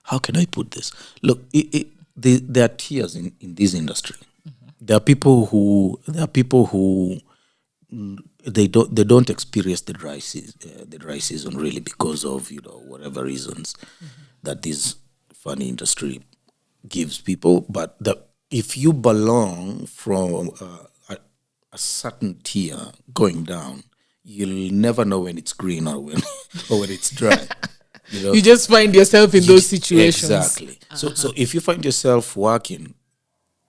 how can I put this? Look, there are tiers in this industry. There are people who they don't experience the dry season really because of whatever reasons that this funny industry gives people. But if you belong from a certain tier going down, you'll never know when it's green or when it's dry. You just find yourself in those situations. Exactly. So if you find yourself working,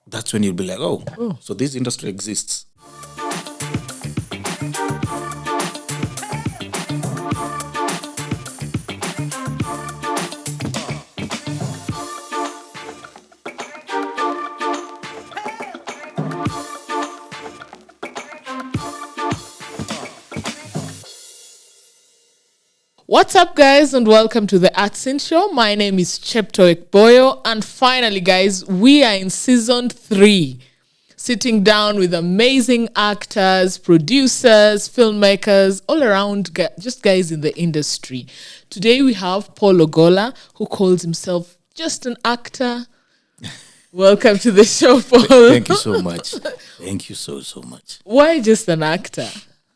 that's when you'll be like, oh, so this industry exists. What's up, guys, and welcome to the Artsin Show. My name is Chepto Ekboyo, and finally, guys, we are in season 3, sitting down with amazing actors, producers, filmmakers, all around, just guys in the industry. Today, we have Paul Ogola, who calls himself just an actor. Welcome to the show, Paul. Thank you so much. Thank you so much. Why just an actor?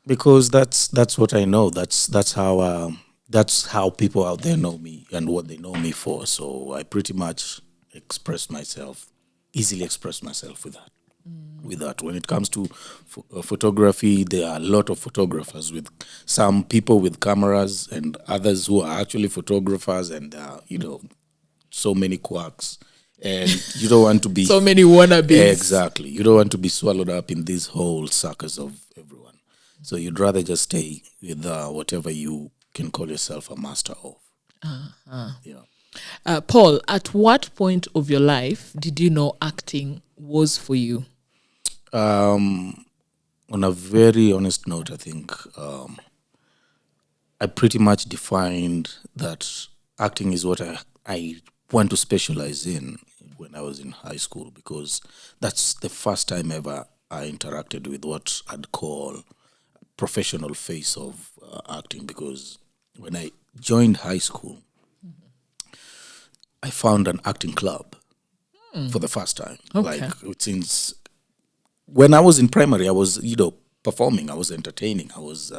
Because that's what I know. That's how people out there know me and what they know me for. So I pretty much easily express myself with that. With that, when it comes to photography, there are a lot of photographers, with some people with cameras and others who are actually photographers, and so many quacks. And you don't want to be so many wannabes. Exactly. You don't want to be swallowed up in these whole circus of everyone. So you'd rather just stay with whatever you can call yourself a master of. Yeah. Paul, at what point of your life did you know acting was for you? On a very honest note, I think I pretty much defined that acting is what I want to specialize in when I was in high school, because that's the first time ever I interacted with what I'd call professional face of acting. Because when I joined high school, I found an acting club for the first time. Okay. Like, since when I was in primary, I was performing, I was entertaining, I was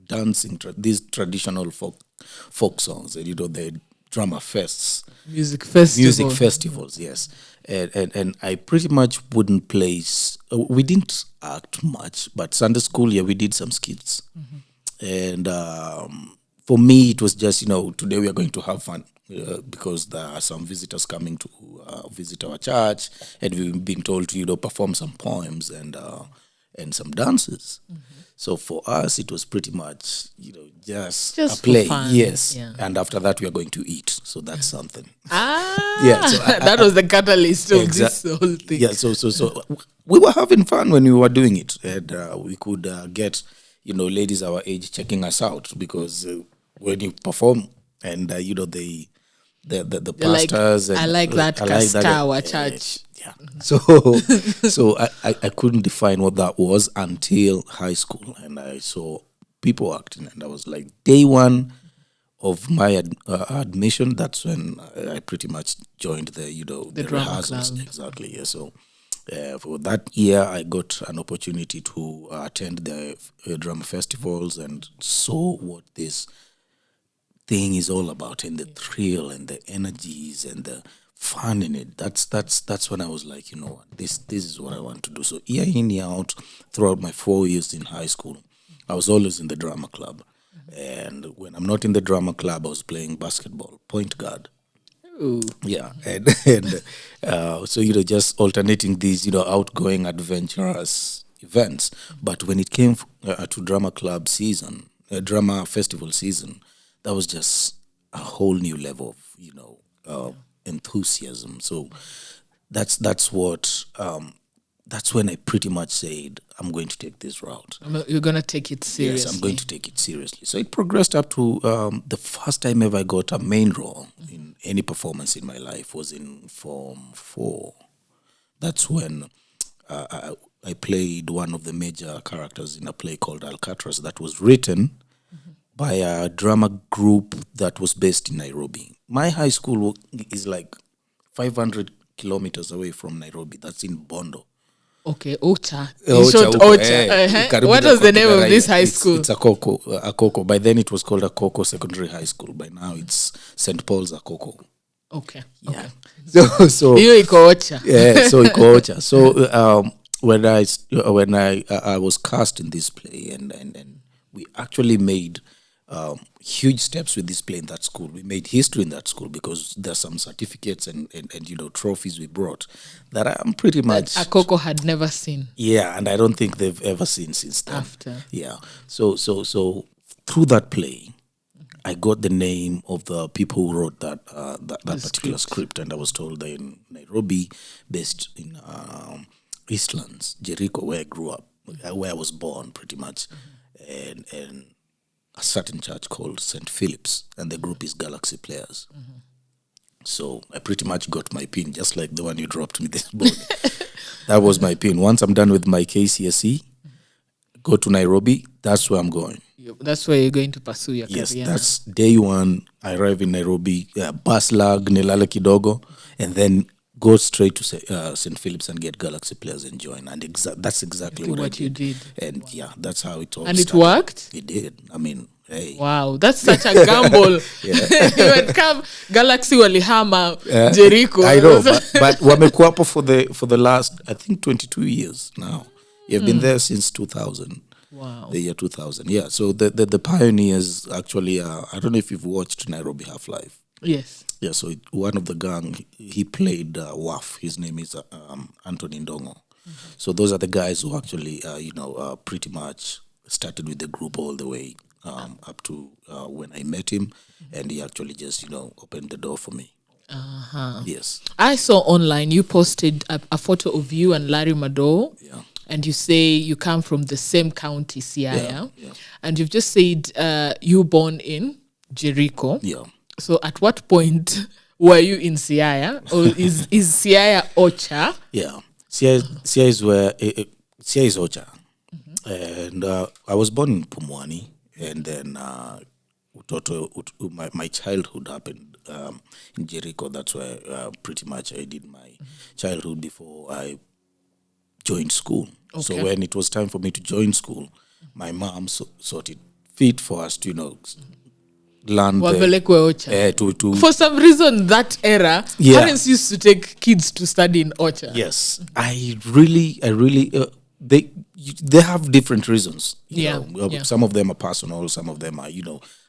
dancing these traditional folk songs, and the drama fests, music festivals, yes. And I pretty much wouldn't place. We didn't act much, but Sunday school, we did some skits, and for me, it was just today we are going to have fun because there are some visitors coming to visit our church, and we've been told to perform some poems and some dances. So for us, it was pretty much just a play, fun. Yes. Yeah. And after that, we are going to eat. So that's something. Yeah. So that was the catalyst of this whole thing. Yeah. So we were having fun when we were doing it, and we could get ladies our age checking us out, because when you perform and the pastors, like, and I like that our church. Yeah. So I couldn't define what that was until high school, and I saw people acting, and I was like, day one of my admission, that's when I pretty much joined the rehearsals. Club. Exactly. Yeah. So for that year, I got an opportunity to attend the drama festivals and saw what this thing is all about, and the thrill and the energies and the fun in it. That's when I was like, this is what I want to do. So year in, year out, throughout my 4 years in high school, I was always in the drama club. And when I'm not in the drama club, I was playing basketball, point guard. Ooh. Yeah, and so just alternating these outgoing adventurous events. But when it came to drama club season, drama festival season, that was just a whole new level of enthusiasm. So that's when I pretty much said, I'm going to take this route. You're going to take it seriously. Yes, I'm going to take it seriously. So it progressed up to the first time ever I got a main role in any performance in my life was in Form 4. That's when I played one of the major characters in a play called Alcatraz that was written by a drama group that was based in Nairobi. My high school is like 500 kilometers away from Nairobi. That's in Bondo. Okay, Ocha. In Ocha, short, huko, Ocha. karibu What na was the name of Kiraia. this high school? It's Akoko. By then it was called Akoko Secondary High School. By now it's St. Paul's Akoko. Okay. Yeah. Okay. So Hiyo iko Ocha. yeah, so iko Ocha. So when I was cast in this play, and we actually made huge steps with this play in that school. We made history in that school because there's some certificates and trophies we brought that I'm pretty much Akoko had never seen. Yeah, and I don't think they've ever seen since then. After. Yeah. So through that play, I got the name of the people who wrote that particular script, and I was told they're in Nairobi, based in Eastlands, Jericho, where I grew up, where I was born, pretty much, and a certain church called St. Philip's, and the group is Galaxy Players. So I pretty much got my pin, just like the one you dropped me this morning. That was my pin. Once I'm done with my KCSE, go to Nairobi, that's where I'm going. That's where you're going to pursue your Yes, career. that's day one. I arrive in Nairobi, bus lag, nilale kidogo, and then go straight to St. Philip's and get Galaxy Players and join. And that's exactly what you did. And yeah, that's how it all And started. it worked? It did. I mean, hey. Wow, that's such a gamble. You had come Galaxy walihama Jericho. I know, but wamekuwapo for the last, I think, 22 years now. You've been there since 2000. Wow. The year 2000. Yeah, so the pioneers actually, I don't know if you've watched Nairobi Half-Life. Yes. Yeah, so one of the gang, he played WAF. His name is Anthony Ndongo. So those are the guys who actually, pretty much started with the group all the way up to when I met him. And he actually just, opened the door for me. Yes. I saw online, you posted a photo of you and Larry Mado. Yeah. And you say you come from the same county, Siaya. Yeah. And you've just said you were born in Jericho. Yeah. So at what point were you in Siaya? Or is Siaya Ocha? Yeah. Siaya is where Siaya is Ocha. And I was born in Pumwani, and then my childhood happened in Jericho. That's where pretty much I did my childhood before I joined school. Okay. So when it was time for me to join school, my mom thought it fit for us to, learn to for some reason that era, parents used to take kids to study in Ocha. Yes. I really they have different reasons. You know. Some of them are personal, some of them are,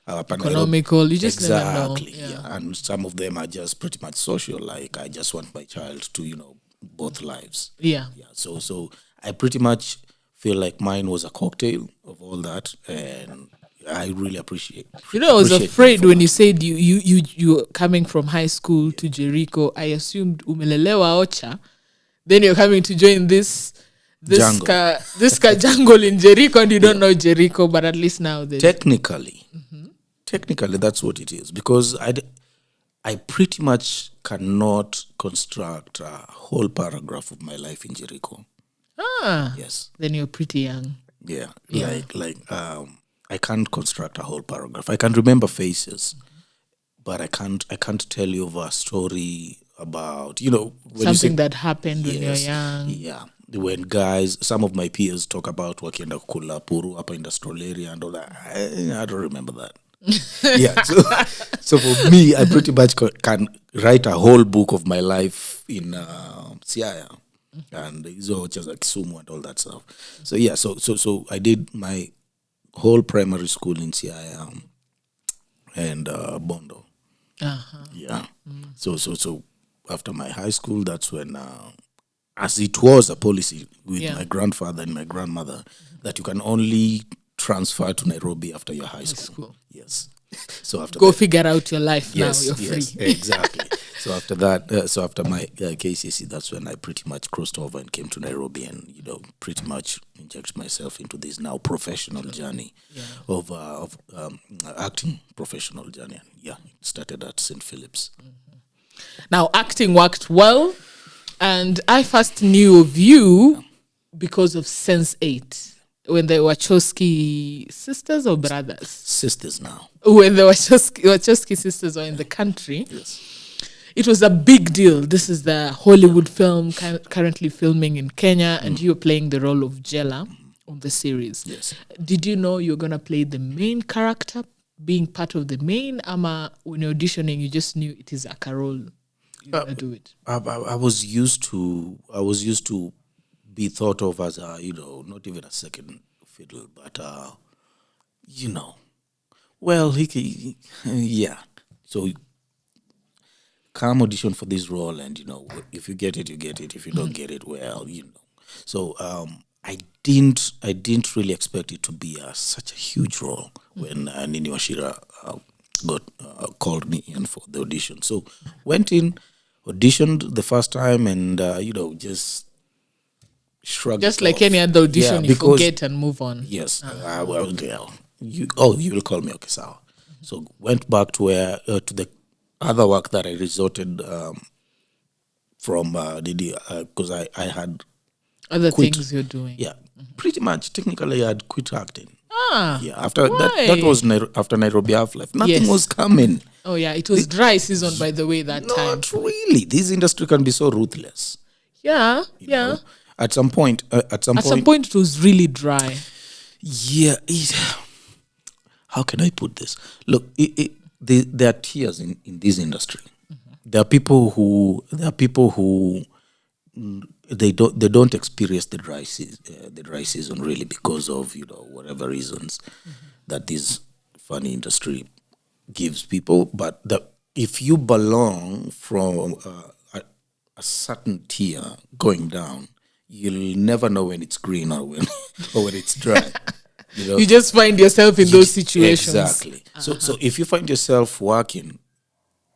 economical. You just exactly. Never know. Yeah. And some of them are just pretty much social, like I just want my child to, both lives. Yeah. So I pretty much feel like mine was a cocktail of all that, and I really appreciate. I was afraid when you said you coming from high school to Jericho. I assumed umelelewa Ocha, then you're coming to join this jungle in Jericho, and you don't know Jericho, but at least now technically that's what it is, because I pretty much cannot construct a whole paragraph of my life in Jericho. Yes. Then you're pretty young. Yeah. I can't construct a whole paragraph. I can remember faces, but I can't tell you of a story about, something that happened when you're young. Yeah. When some of my peers talk about wakienda kukula puru up in the stroll area and all that, I don't remember that. Yeah, so for me, I pretty much can write a whole book of my life in Siaya and Izo, just like Kisumu and all that stuff. So yeah, so I did my whole primary school in Siaya and Bondo. Yeah. So after my high school, that's when, as it was a policy with my grandfather and my grandmother, that you can only transfer to Nairobi after your high school. Yes. So after figure out your life now. You're free. Exactly. So after that, after my KCSE, that's when I pretty much crossed over and came to Nairobi, and pretty much inject myself into this now professional journey of acting professional journey. And it started at St. Philip's. Now acting worked well, and I first knew of you because of Sense8. when the Wachowski sisters or brothers? Sisters now. When the Wachowski sisters were in the country, Yes. it was a big deal. This is the Hollywood film currently filming in Kenya, and you're playing the role of Jella on the series. Yes. Did you know you're going to play the main character, being part of the main, ama when you're auditioning, you just knew it is a role? You're going to do it. I was used to be thought of as a, not even a second fiddle, but well, yeah. So come audition for this role, and if you get it, you get it. If you don't get it, well, So I didn't really expect it to be such a huge role when Nini Washira got called me in for the audition. So went in, auditioned the first time, and just shrugged. Just it like off. any other audition, Yeah, you because- forget and move on. Yes. Well, yeah. You will call me Okisawa. So went back to where to the other work that I resorted from because I had Other quit. things you're doing. Yeah, pretty much technically I had quit acting. Ah. Yeah, after why? that was after Nairobi Half-Life. Nothing Yes. was coming. Oh, yeah. It was dry season, by the way, that time. Not really. This industry can be so ruthless. Yeah. you Yeah. know. At some point, At some point, it was really dry. yeah. How can I put this? Look, there are tiers in this industry. There are people who they don't experience the dry season really because of whatever reasons that this funny industry gives people. But if you belong from a certain tier going down, you'll never know when it's green or when it's dry. You just find yourself in those situations. Exactly. So if you find yourself working,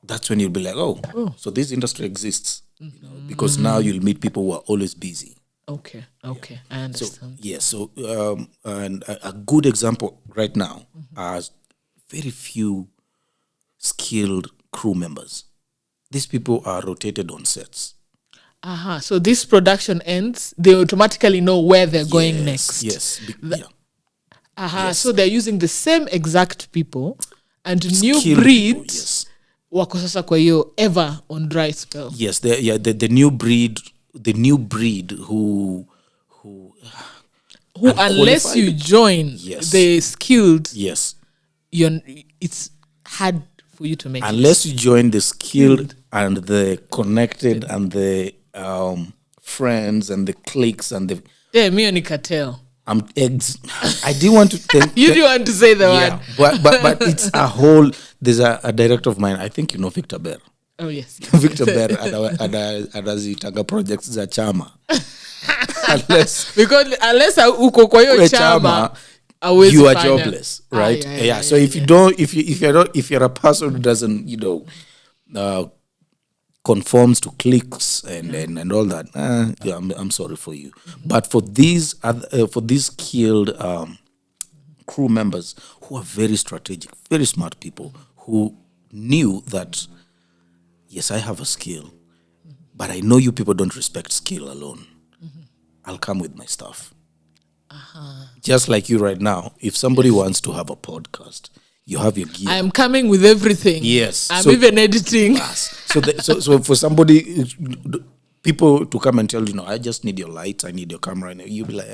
that's when you'll be like, oh. So this industry exists. Because now you'll meet people who are always busy. Okay. I understand. So and a good example right now are very few skilled crew members. These people are rotated on sets. So this production ends, they automatically know where they're going next. Yes. So they're using the same exact people and new Skilled breeds. people, yes. Wako sasa kwa hiyo ever on dry spell. Yes, the new breed who unless you join Yes. the skilled, yes, it's hard for you to make unless you join the skilled and the connected and the friends and the cliques and the Yeah, me and cartel. I didn't want to think You didn't want to say the yeah, word. but it's a whole. There's a director of mine. I think you know Victor Bear. Oh, yes. Victor Bear anazitanga projects za chama. Unless uko kwa hiyo ule chama, you are fanya. jobless, right? Yeah. So if you don't, if you're a person who doesn't, conforms to cliques and all that, I'm sorry for you. But for these skilled crew members who are very strategic, very smart people who knew that yes, I have a skill, but I know you people don't respect skill alone. I'll come with my stuff. Just like you right now, if somebody wants to have a podcast, you have your gear. I'm coming with everything. Yes. I'm even editing. So for somebody, people to come and tell I just need your lights, I need your camera, and you'll be like,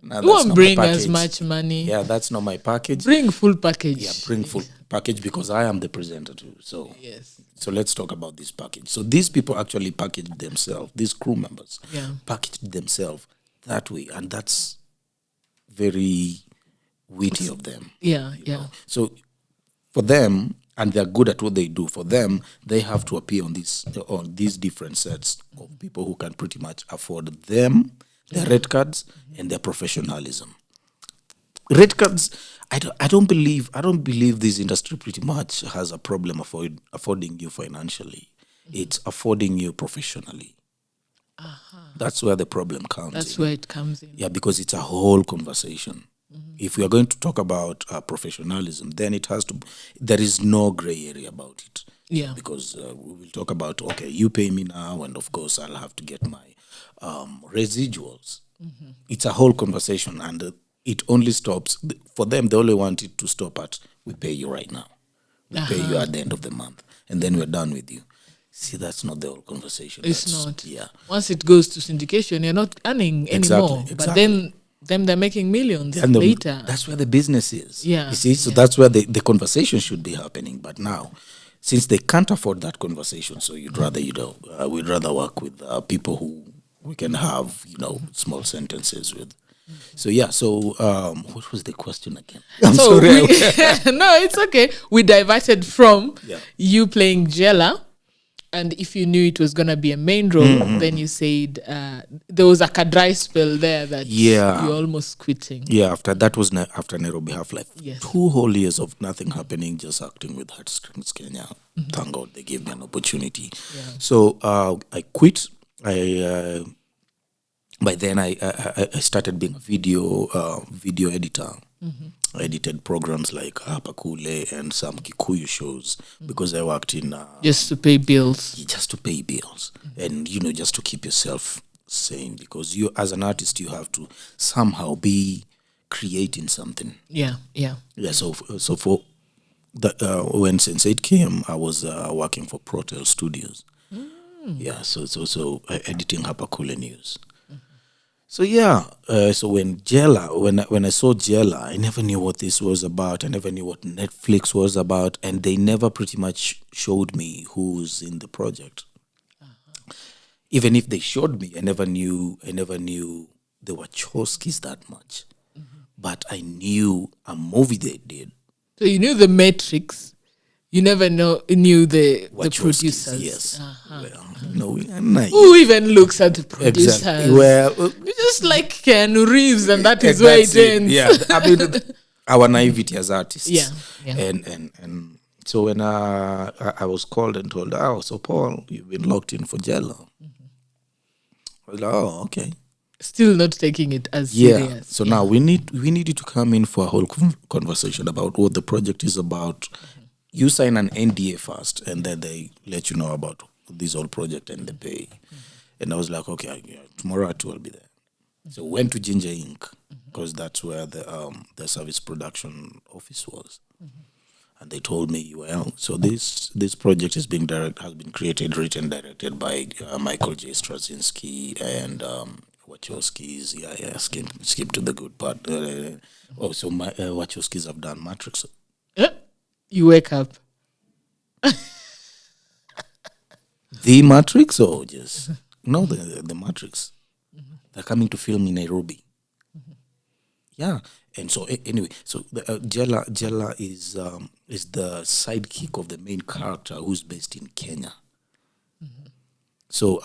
nah, You won't bring as much money. Yeah, that's not my package. Bring full package. Yeah, bring full package because I am the presenter too. So Yes. So let's talk about this package. So these people actually packaged themselves, these crew members packaged themselves that way. And that's very witty of them. Yeah. So for them, and they're good at what they do, for them, they have to appear on these different sets of people who can pretty much afford them, their red cards, and their professionalism. Red cards, I don't believe this industry pretty much has a problem affording you financially. It's affording you professionally. That's where the problem comes That's in. where it comes in. Yeah, because it's a whole conversation. If we are going to talk about professionalism, then there is no gray area about it. Yeah. Because we will talk about, okay, you pay me now, and of course I'll have to get my residuals. It's a whole conversation, and it only stops for them. They only want it to stop at we pay you right now, we pay you at the end of the month, and then we're done with you. See, that's not the whole conversation. It's not. Yeah. Once it goes to syndication, you're not earning anymore. Exactly. But then they're making millions And later. that's where the business is. Yeah, You see, so that's where the conversation should be happening. But now, since they can't afford that conversation, so we'd rather work with people who we can have, small sentences with. So yeah, what was the question again? I'm So sorry. no, it's okay. We diverted from Yeah. you playing Jella. And if you knew it was going to be a main role, then you said there was like a dry spell there that you're almost quitting. Yeah, after that was after Nairobi Half Life. Yes. 2 whole years of nothing happening, just acting with Heartstrings Kenya. Thank God they gave me an opportunity. Yeah. So I quit. By then I started being a video editor. I edited programs like Apakule and some Kikuyu shows because I worked in Just to pay bills. just to pay bills and just to keep yourself sane, because you as an artist you have to somehow be creating something. Yeah. So for the when Sense8 came, I was working for Protel Studios. Yeah, so editing Hapakule News. So yeah, so when I saw Jella, I never knew what this was about. I never knew what Netflix was about, and they never pretty much showed me who's in the project. Even if they showed me, I never knew the Wachowskis that much. But I knew a movie they did. So you knew the Matrix. You never knew the Wachowskis, producers. yes. Well, we are nice. Who even looks at the producers? Exactly. Well, You just like Keanu Reeves, and that is where it ends. Yeah, I mean, our naivety as artists. Yeah. And so when I was called and told, so Paul, you've been locked in for Jella. I was like, okay. Still not taking it as Yeah. serious. So now we need you to come in for a whole conversation about what the project is about. You sign an NDA first, and then they let you know about this whole project and the pay. And I was like, okay, tomorrow at 2 I'll be there. So went to Ginger Inc. because that's where the service production office was. And they told me, well, so this project has been created, written, directed by Michael J. Straczynski and Wachowskis. Yeah, skip to the good part. So Wachowskis have done Matrix. You wake up. The Matrix or just no the Matrix. They're coming to film in Nairobi. Yeah, and so anyway, so Jella is the sidekick of the main character who's based in Kenya. So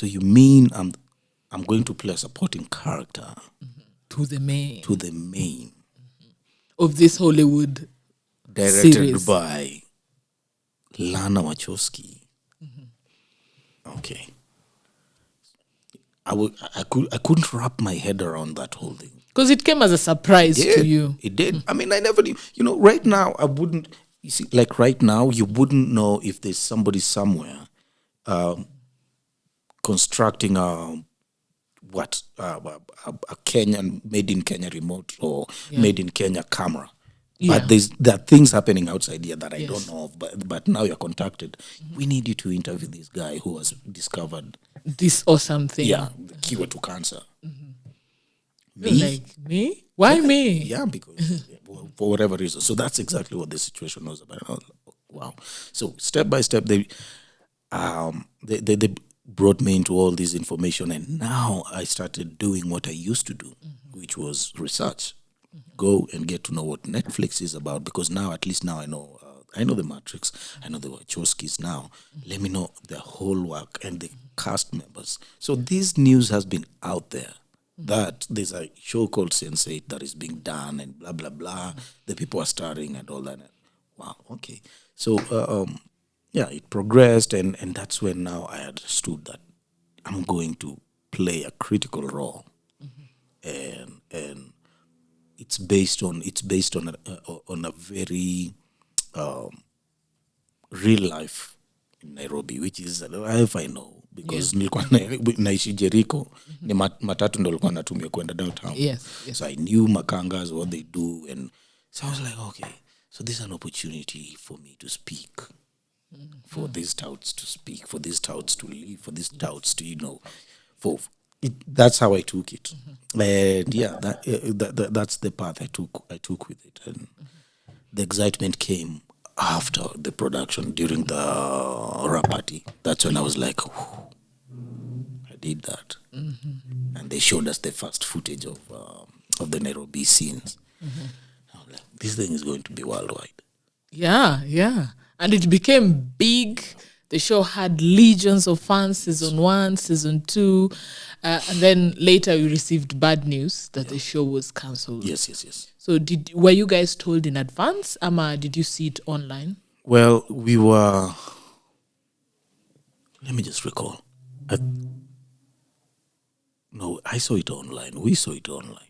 you mean I'm going to play a supporting character To the main. Of this Hollywood directed series. by Lana Wachowski. Okay. I couldn't wrap my head around that whole thing. Because it came as a surprise to you. It did. I mean, I never knew. Right now, I wouldn't. You see, like right now, you wouldn't know if there's somebody somewhere constructing a Kenyan, made in Kenya remote or made in Kenya camera. Yeah. But there are things happening outside here that I don't know of. But now you're contacted. We need you to interview this guy who has discovered This or something. the cure to cancer. You're like, me? Why me? Yeah, because for whatever reason. So that's exactly what the situation was about. I was like, wow. So step by step, they brought me into all this information, and now I started doing what I used to do, which was research. Go and get to know what Netflix is about, because now, at least now I know the Matrix, I know the Wachowskis now. Let me know the whole work and the cast members. So this news has been out there that there's a show called Sense8 that is being done and blah, blah, blah. The people are starring and all that. Wow, okay. So, it progressed, and that's when now I understood that I'm going to play a critical role. And it's based on a very real life in Nairobi, which is, if I know, because nilikuwa naishi Jericho, ni matatu ndo nilikuwa natumia kwenda downtown. Yes. So I knew Makangas, what they do, and so I was like, okay, so this is an opportunity for me to speak, for these touts to speak, for these touts to live, for these touts to, that's how I took it. And yeah, that's the path I took with it. And the excitement came after the production, during the rap party. That's when I was like, I did that. And they showed us the first footage of the Nairobi scenes. I was like, this thing is going to be worldwide. Yeah. And it became big. The show had legions of fans, season 1, season 2. And then later we received bad news that the show was cancelled. Yes. So were you guys told in advance, or did you see it online? Well, we were... Let me just recall. No, I saw it online. We saw it online.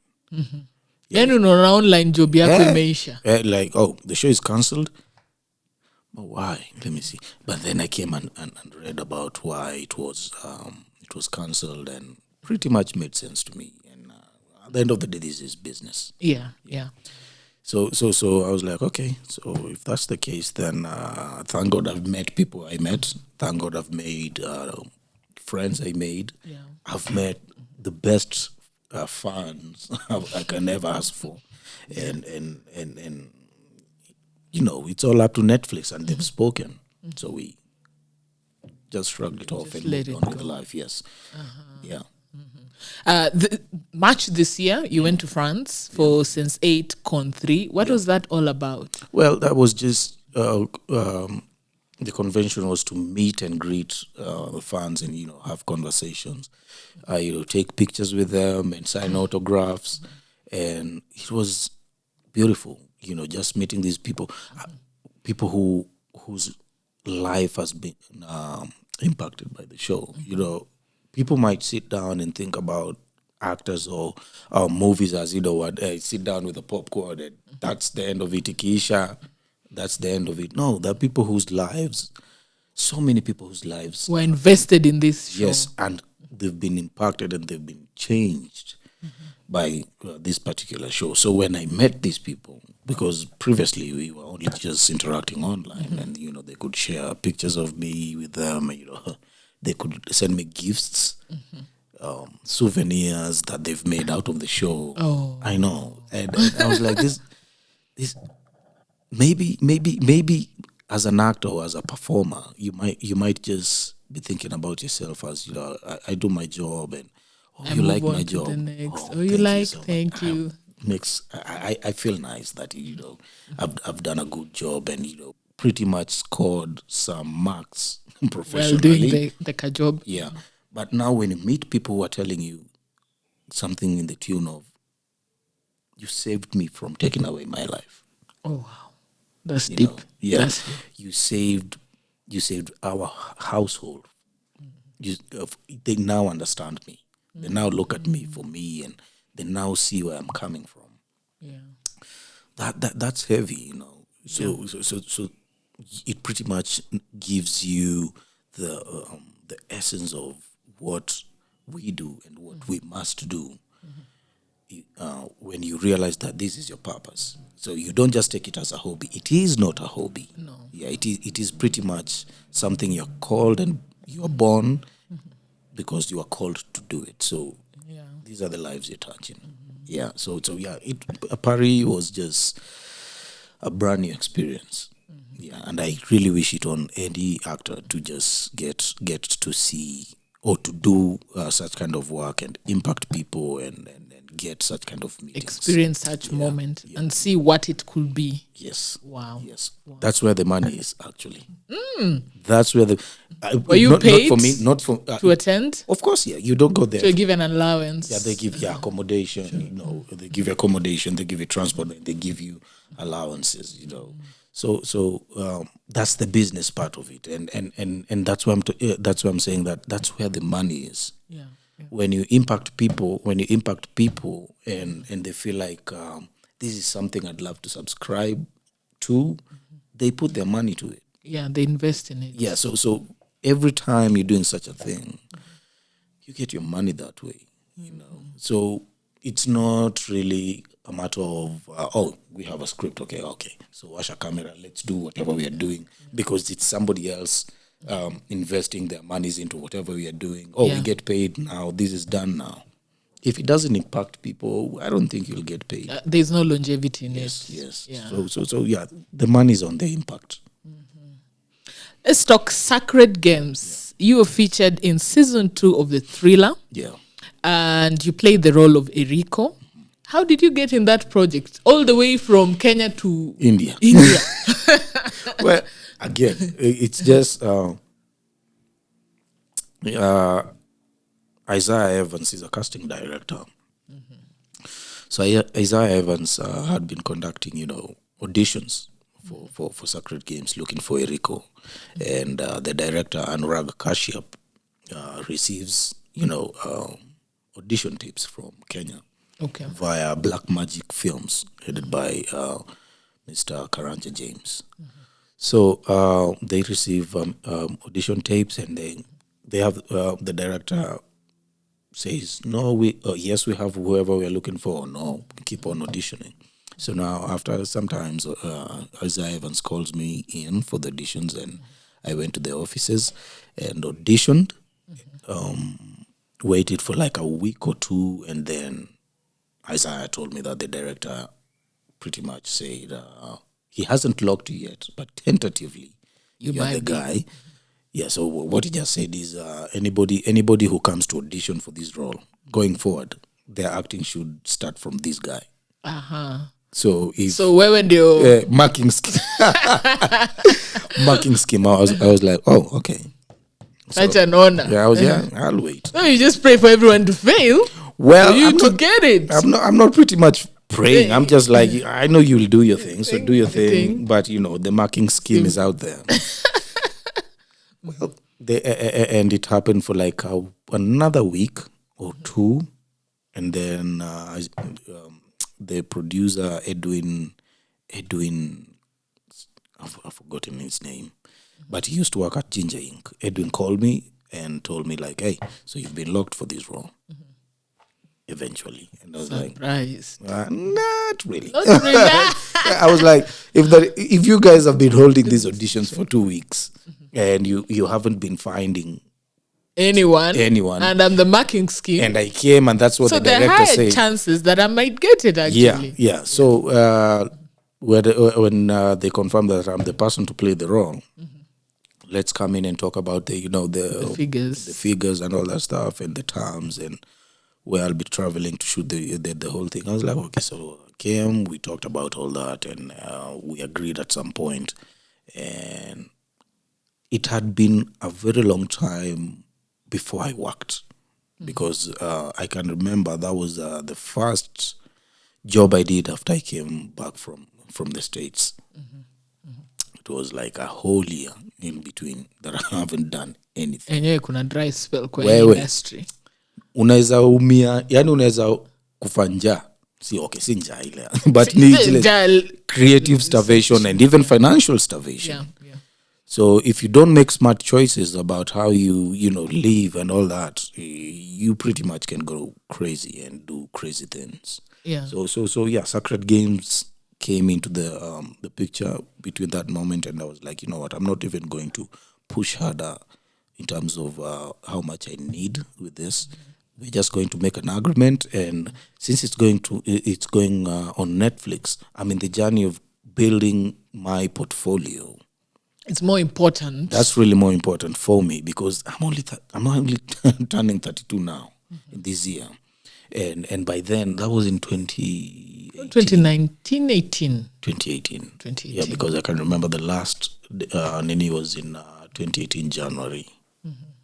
Then online job yako imeisha. Like, the show is cancelled. But why? Let me see. But then I came and read about why it was cancelled, and pretty much made sense to me. And at the end of the day, this is business. Yeah. So I was like, okay, so if that's the case, then thank God I've met people I met. Thank God I've made friends I made. Yeah. I've met the best fans I can ever ask for. And it's all up to Netflix, and they've spoken. So we just shrugged it off and moved on with life. Yes. Yeah. The March this year, you went to France for Sense 8 Con 3. What was that all about? Well, that was just the convention was to meet and greet the fans and have conversations. Take pictures with them and sign autographs, and it was beautiful. Just meeting these people, people whose life has been impacted by the show. People might sit down and think about actors or movies as sit down with a popcorn and that's the end of it. Ikisha, that's the end of it. No, there are people whose lives, so many people whose lives were invested in this show. Yes, and they've been impacted and they've been changed by this particular show. So when I met these people, because previously we were only just interacting online, and they could share pictures of me with them, they could send me gifts, souvenirs that they've made out of the show. Oh, I know, and I was like, this maybe as an actor or as a performer, you might just be thinking about yourself as I do my job, and you like my job. You like, thank you. I feel nice that I've done a good job and pretty much scored some marks professionally. Well, doing the job. Yeah. But now when you meet people who are telling you something in the tune of, you saved me from taking away my life. Oh wow. That's deep. Yeah. That's deep. You saved our household. They now understand me. They now look at me for me, and they now see where I'm coming from. Yeah. That's heavy, So it pretty much gives you the essence of what we do and what we must do. When you realize that this is your purpose, so you don't just take it as a hobby. It is not a hobby. No. Yeah, it is pretty much something you're called and you're born because you are called to do it. So these are the lives you're touching. Yeah. So Paris was just a brand new experience. Yeah, and I really wish it on any actor to just get to see or to do such kind of work and impact people and get such kind of meetings. Experience such moment and see what it could be. Yes. Wow. Yes. Wow. That's where the money is actually. That's where were you paid not for to attend? Of course, yeah. You don't go there. So you give an allowance. Yeah, they give you accommodation. Sure. They give you accommodation. They give you transport. They give you allowances. So that's the business part of it, and that's why I'm saying that's where the money is. Yeah. When you impact people, and they feel like this is something I'd love to subscribe to, they put their money to it. Yeah, they invest in it. Yeah, so every time you're doing such a thing, you get your money that way, you know. So it's not really a matter of, we have a script, okay, so wash a camera, let's do whatever we are doing, because it's somebody else investing their monies into whatever we are doing. We get paid now, this is done now. If it doesn't impact people, I don't think you'll get paid. There's no longevity in Yes. Yeah. So the money's on the impact. Let's talk Sacred Games. You were featured in season 2 of the thriller. Yeah. And you played the role of Eriko. How did you get in that project? All the way from Kenya to India. Well, again, it's just Isaiah Evans is a casting director. So Isaiah Evans had been conducting, auditions for Sacred Games, looking for Eriko. And the director, Anurag Kashyap, receives, audition tapes from Kenya via Black Magic Films, headed by Mr. Karanja James. So they receive audition tapes, and they have the director says, no, yes, we have whoever we are looking for. No, keep on auditioning. So now, after sometimes Isaiah Evans calls me in for the auditions, and I went to the offices and auditioned, waited for like a week or two, and then Isaiah told me that the director pretty much said, he hasn't locked you yet, but tentatively, you're the guy. Yeah, so what he just said is anybody who comes to audition for this role, going forward, their acting should start from this guy. So where went your marking scheme? Marking scheme. I was like, oh, okay. Such an honor. Yeah, I'll wait. No, you just pray for everyone to fail. Well, for you to get it. I'm not pretty much praying. I'm just like, I know you'll do your thing, so do your thing. But the marking scheme is out there. Well, and it happened for like another week or two, and then the producer Adelyne, I've forgotten his name, but he used to work at Ginger Inc. Adelyne called me and told me like, hey, so you've been locked for this role. Eventually, and I was surprised. Like, not really. I was like, if you guys have been holding these auditions for 2 weeks and you haven't been finding anyone, and I'm the marking scheme, and I came, and that's what the director said. So there are chances that I might get it. Actually, yeah. So when they confirmed that I'm the person to play the role, let's come in and talk about the figures and all that stuff, and the terms, and where I'll be traveling to shoot the whole thing. I was like, okay, so I came, we talked about all that, and we agreed at some point. And it had been a very long time before I worked, because I can remember that was the first job I did after I came back from the States. It was like a whole year in between that I haven't done anything. Enyewe kuna dry spell kwa industry. Unaweza umia, yani unaweza kufa njaa. Si njaa ile. But ni creative starvation and even financial starvation. Yeah. So if you don't make smart choices about how you live and all that, you pretty much can go crazy and do crazy things. Yeah. So yeah, Sacred Games came into the picture between that moment, and I was like, you know what, I'm not even going to push harder in terms of how much I need with this. We're just going to make an agreement, and since it's going on Netflix, I'm in the journey of building my portfolio. It's more important. That's really more important for me, because I'm only turning 32 now in this year, and by then that was in 2019, 18. 2018. Yeah, because I can remember the last Nini was in 2018 January.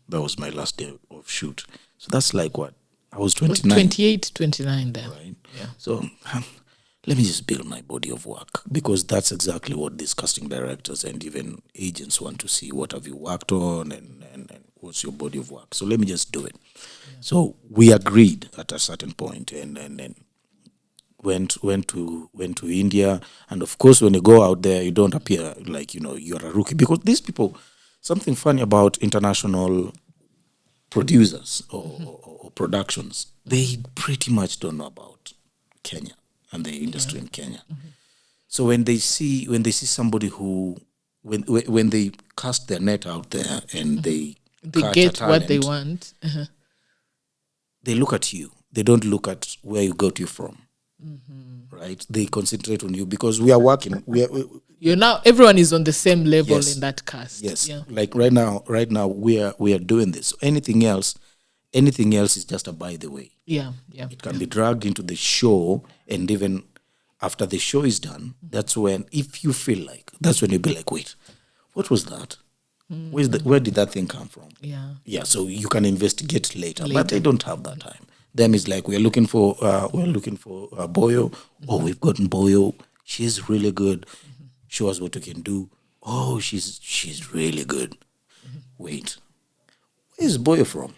That was my last day of shoot. So that's like what? I was 29. 28, 29 then. Right. Yeah. So let me just build my body of work, because that's exactly what these casting directors and even agents want to see. What have you worked on, and what's your body of work? So let me just do it. Yeah. So we agreed at a certain point, and went to India. And of course, when you go out there, you don't appear like you're a rookie, because these people, something funny about international producers or productions, they pretty much don't know about Kenya and the industry in Kenya. So when they see somebody who when they cast their net out there and they catch get a talent, what they want. they look at you. They don't look at where you got you from. Right? They concentrate on you because we are working. You're now everyone is on the same level Yes. in that cast. Yes. Yeah. Like right now we are doing this. Anything else is just a by the way. Yeah. Yeah. It can be dragged into the show, and even after the show is done, that's when, if you feel like, that's when you'll be like, wait, what was that? Where did that thing come from? Yeah. Yeah, so you can investigate later. But they don't have that time. Them is like, we're looking for Boyo. Oh, we've gotten Boyo. She's really good. Show us what you can do. Oh, she's really good. Wait, where's Boyo from?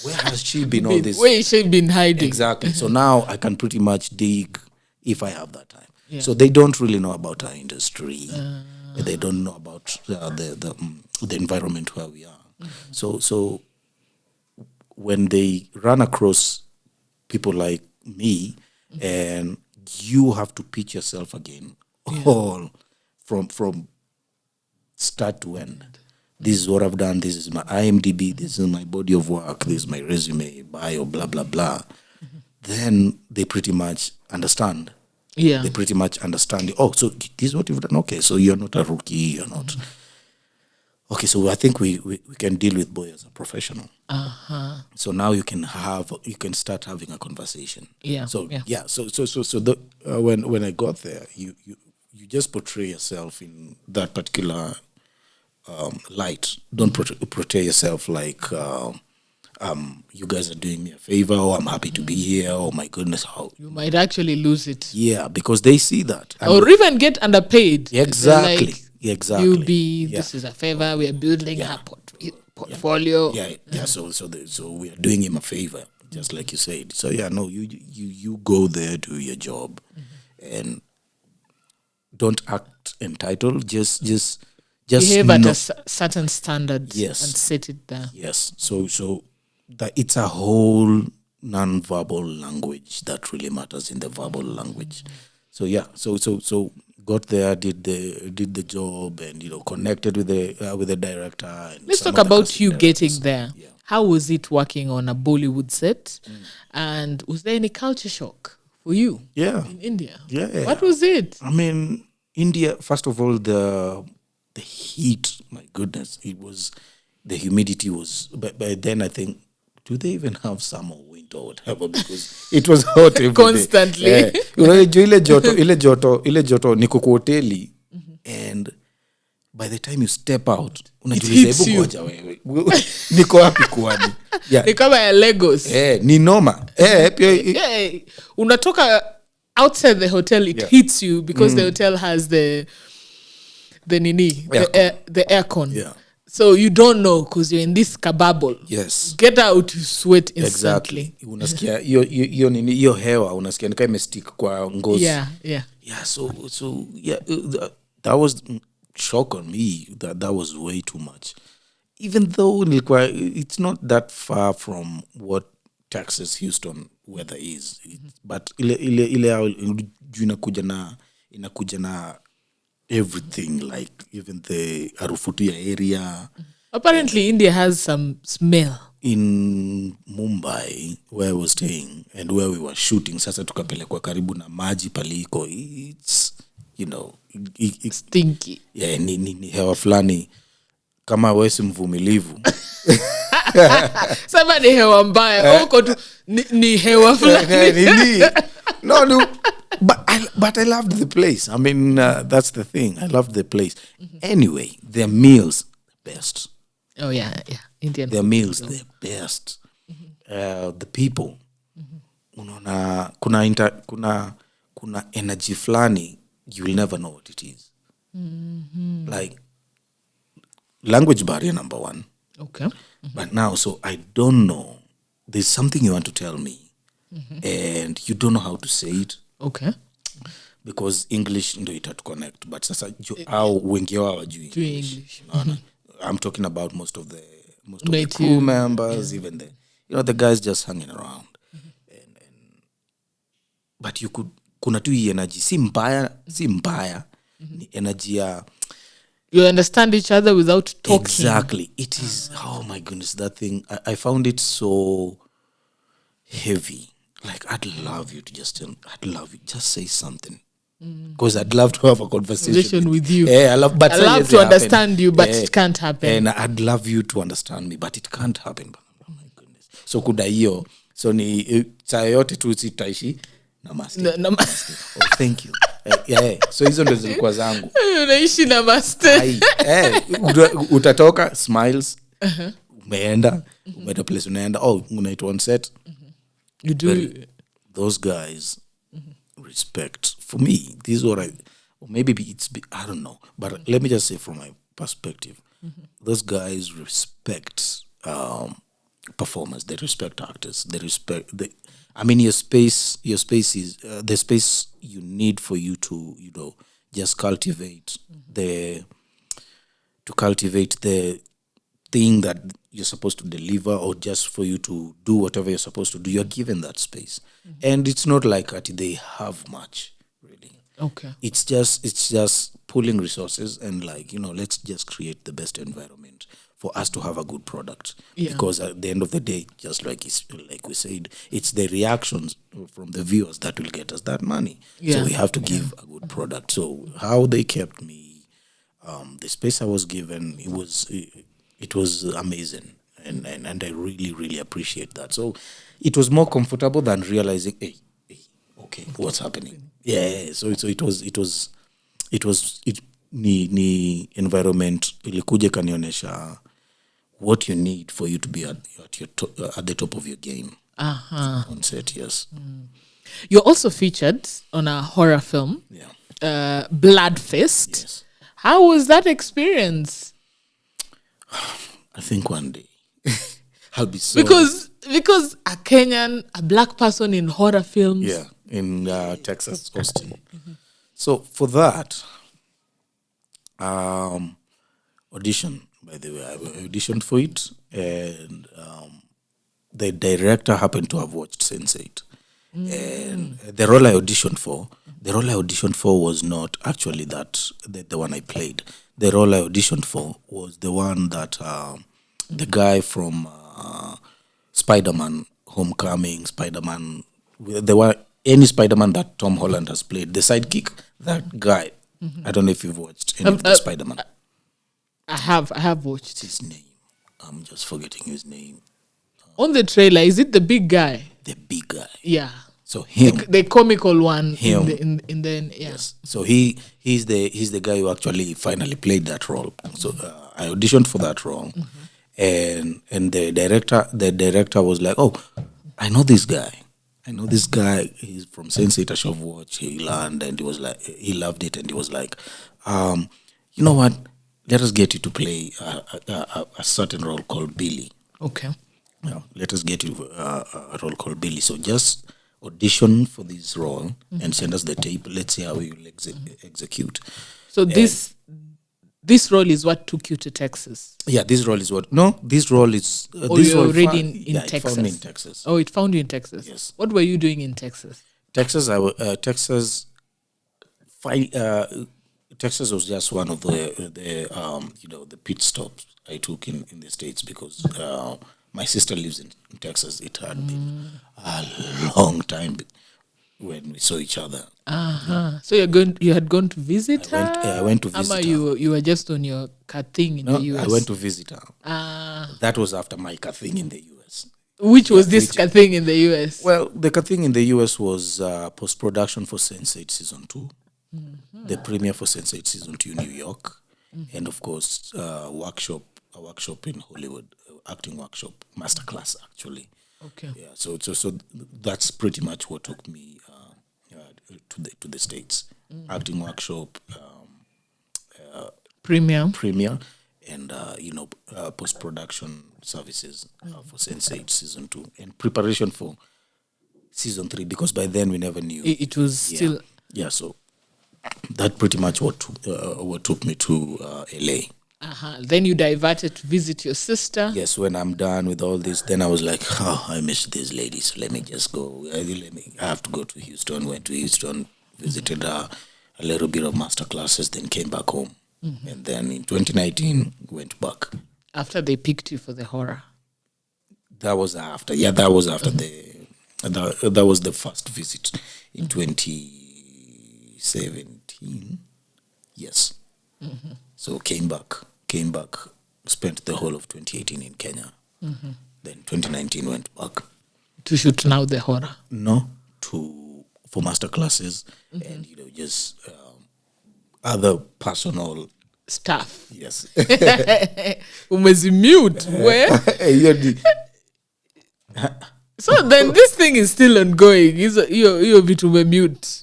Where has she been all this? Where has she been hiding? Exactly. So now I can pretty much dig if I have that time. Yeah. So they don't really know about our industry. They don't know about the environment where we are. So when they run across people like me, and you have to pitch yourself again, all from start to end. This is what I've done. This is my IMDb. This is my body of work. This is my resume, bio, blah, blah, blah. Then they pretty much understand. Yeah. They pretty much understand. Oh, so this is what you've done. Okay, so you're not a rookie. You're not. Okay, so I think we can deal with Boy as a professional. So now you can start having a conversation. Yeah. So when I got there, you just portray yourself in that particular light. Don't portray yourself like you guys are doing me a favor, or I'm happy to be here. Oh my goodness, how You might actually lose it. yeah, because they see that. And Or even get underpaid. exactly, Like, exactly. you'll be, Yeah. this is a favor, we are building a portfolio. Yeah. So we are doing him a favor, just like you said. So yeah, no, you go there, do your job, and don't act entitled. Just Behave at know- a certain standard. Yes. And set it there. Yes. So that it's a whole non-verbal language that really matters in the verbal language. So yeah. So got there, did the job, and connected with the director. And Let's some talk of the about casting you directors. getting there. Yeah. How was it working on a Bollywood set? And was there any culture shock for you Yeah. in India? Yeah. What was it? I mean, India, first of all, the heat, my goodness, it was, the humidity was, but by then I think, do they even have summer, winter, or whatever? Because it was hot every day. Constantly. Ile joto niko kwa hoteli, and by the time you step out, unajiuliza, hits hebu you. ngoja wewe, niko wapi kwani? Yeah. Ni kama ya Lagos. Ni noma. Pia Yeah, unatoka outside the hotel, it hits you because the hotel has the aircon. Yeah. So you don't know because you're in this kababble. yes. Get out, you sweat instantly. Exactly. Unasikia hiyo hewa unasikia ni kama imestick kwa ngozi. Yeah. Yeah, so yeah, that was shock on me. That was way too much. Even though it's not that far from what Texas, Houston weather is, but ile inakuja na everything, like even the harufu ya area. Apparently, India has some smell. In Mumbai, where I was staying and where we were shooting, sasa tukapelekwa karibu na maji paliko. It's it's Stinky. yeah, ni hewa fulani kama wewe si mvumilivu. Sema ni hewa mbaya. Huko tu ni hewa fulani. No, but I loved the place. I mean, that's the thing. I loved the place. Anyway, their meals, the best. Oh yeah. Indian. Their meals, the best. The people. Unaona, kuna energy flani, you will never know what it is. Like, language barrier number one. Okay. But now, so I don't know. There's something you want to tell me, and you don't know how to say it. Okay. Because English ndo itatu connect. But sasa au wengi wao hawajui English. Unaona? I'm talking about most of the Made crew you- members, even the guys just hanging around. But you could kuna tu hii energy si mbaya ni energy ya You understand each other without talking. exactly. It is oh my goodness, that thing I found it so heavy. Like I'd love you to just say something. Because I'd love to have a conversation With you. Yeah, I love to understand you, but it can't happen. And I'd love you to understand me, but it can't happen. Oh my goodness. So kuda hiyo. So ni saa yote tu sitaishi namaste. Namaste. Oh, thank you. So hizo ndo zilikuwa zangu. Unaishi namaste. Utatoka smiles. Umeenda place unaenda. Oh, unaitwa on set. You do. Those guys respect. For me, this is what or maybe I don't know. But let me just say from my perspective, those guys respect performers. They respect actors. They respect your space is the space you need for you to, just cultivate the thing that you're supposed to deliver, or just for you to do whatever you're supposed to do. You're given that space. And it's not like they have much, really. Okay. It's just pulling resources and let's just create the best environment for us to have a good product. Yeah. Because at the end of the day, just like we said, it's the reactions from the viewers that will get us that money. Yeah. So we have to give a good product. So how they kept me, the space I was given, it was amazing, and I really, really appreciate that. So it was more comfortable than realizing, hey, okay, what's happening? Yeah. So it was ni environment ilikuja kanionyesha what you need for you to be at the top of your game. On set, yes. You're also featured on a horror film. Yeah. Bloodfist. Yes. How was that experience? I think one day I'll be so Because a Kenyan, a black person in horror films. yeah, in Texas, Austin. So for that audition, by the way, I auditioned for it, and the director happened to have watched Sense8. And the role I auditioned for was not actually the one I played. The role I auditioned for was the one that the guy from Spider-Man Homecoming, Spider-Man, any Spider-Man that Tom Holland has played, the sidekick, that guy. I don't know if you've watched any of the Spider-Man. I have watched His name, I'm just forgetting his name. on the trailer. Is it the big guy? The big guy. Yeah. So him. The comical one. Him. In the yeah. Yes. So he's the guy who actually finally played that role. So I auditioned for that role, and the director was like, "Oh, I know this guy. He's from Sense8. I should have watched. He learned, and he loved it, and he was like, you know what? Let us get you to play a certain role called Billy. Okay. Yeah, let us get you a role called Billy. So just audition for this role and send us the tape. Let's see how you will execute." So this role is what took you to Texas. Yeah, this role is what? No, this role is. You're already in Texas. Texas. It found me in Texas. Oh, it found you in Texas. Yes. What were you doing in Texas? Texas was just one of the pit stops I took in the States, because my sister lives in Texas. It had been a long time when we saw each other. So you had gone to visit her? I went to visit her. You were just on your cat thing in the US? I went to visit her. That was after my cat thing in the US. Which was this cat thing in the US? Well, the cat thing in the US was post-production for Sense8 Season 2. The premiere for Sense8 Season 2 in New York. And of course, a workshop in Hollywood, acting workshop, masterclass actually. Okay. Yeah, so that's pretty much what took me to the States. Acting workshop, premiere, and post-production services for Sense8 Season 2, and preparation for Season 3, because by then we never knew. It was still... Yeah, so that pretty much what took me to LA. Then you diverted to visit your sister. Yes, when I'm done with all this, then I was like, oh, I miss these ladies. Let me just go. I have to go to Houston. Went to Houston, visited a little bit of master classes, then came back home. And then in 2019, went back. After they picked you for the horror. That was after. Yeah, that was after that was the first visit in 2017. Yes. So came back, spent the whole of 2018 in Kenya. Then 2019 went back. To shoot now the horror? No, for master classes and, just other personal stuff. Yes. Umezimute. Where? So then this thing is still ongoing. You're bit mute.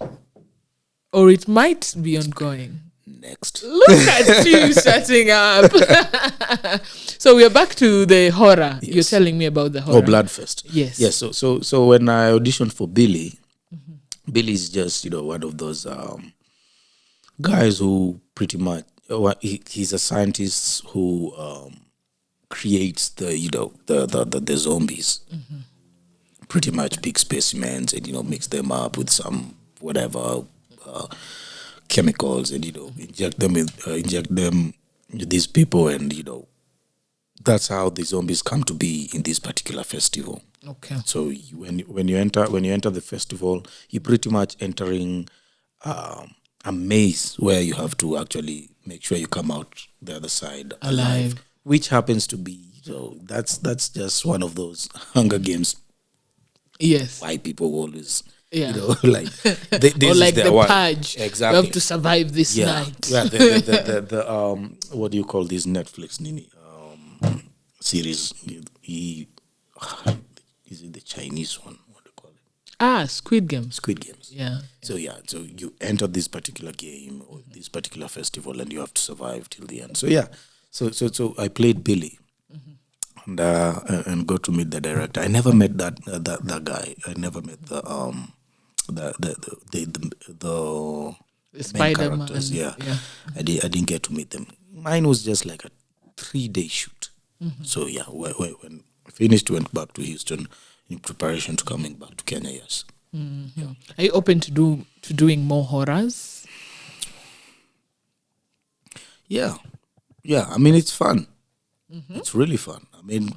Or it might be ongoing. Next. Look at you shutting up. So we are back to the horror. Yes. You're telling me about the horror. Oh, Bloodfest. Yes. Yes. So when I auditioned for Billy, Billy is just, one of those guys who pretty much, he's a scientist who creates the zombies. Pretty much big specimens and, mix them up with some whatever chemicals and, inject them with these people and, that's how the zombies come to be in this particular festival. Okay. So when you enter the festival, you're pretty much entering a maze where you have to actually make sure you come out the other side alive, which happens to be, that's just one of those Hunger Games. Yes. Why people always, like this or like is the one. Purge. Exactly. You have to survive this night. Yeah. The what do you call this Netflix series? Is it the Chinese one? What do you call it? Squid Game. Squid Games. Yeah. So you enter this particular game or this particular festival, and you have to survive till the end. So So I played Billy. And got to meet the director. I never met that guy. I never met the Spider-Man. characters. Yeah. I didn't get to meet them. Mine was just like a 3-day shoot. So when I finished, went back to Houston in preparation to coming back to Kenya. Yes. Yeah. Are you open to doing more horrors? Yeah. I mean, it's fun. It's really fun. I mean,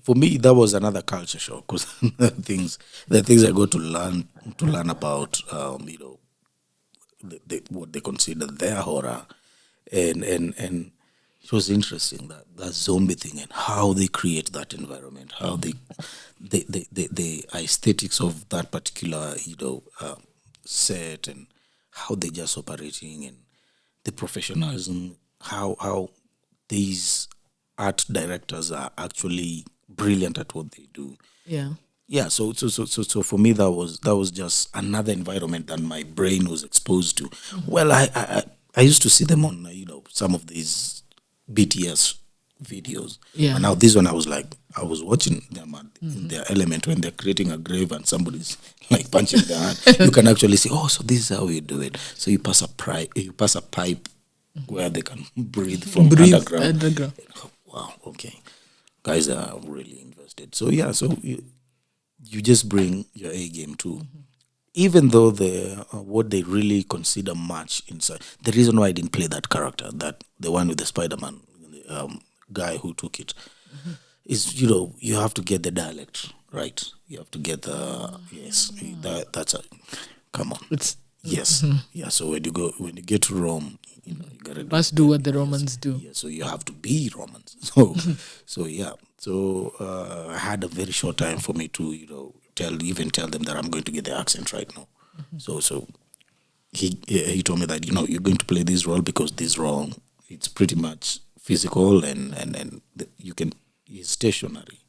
for me, that was another culture shock because the things I got to learn about, what they consider their horror, and it was interesting that zombie thing and how they create that environment, how the aesthetics of that particular set and how they just operating and the professionalism, how these art directors are actually brilliant at what they do. Yeah. So for me, that was just another environment that my brain was exposed to. Well, I used to see them on some of these BTS videos. Yeah. And now this one, I was watching them in their element when they're creating a grave and somebody's like punching their hand. You can actually see, so this is how you do it. So you pass a pipe where they can breathe from underground. Oh, wow, okay. Guys are really invested. So so you just bring your A game too. Even though what they really consider much inside, the reason why I didn't play that character, that the one with the Spider-Man guy who took it, is you have to get the dialect right. You have to get that's a come on. Yes. Yeah. So when you get to Rome, you gotta do what the Romans do. Yeah. So you have to be Romans. So yeah. So I had a very short time for me to tell them that I'm going to get the accent right now. So he told me that you're going to play this role because this role it's pretty much physical and you can he's stationary.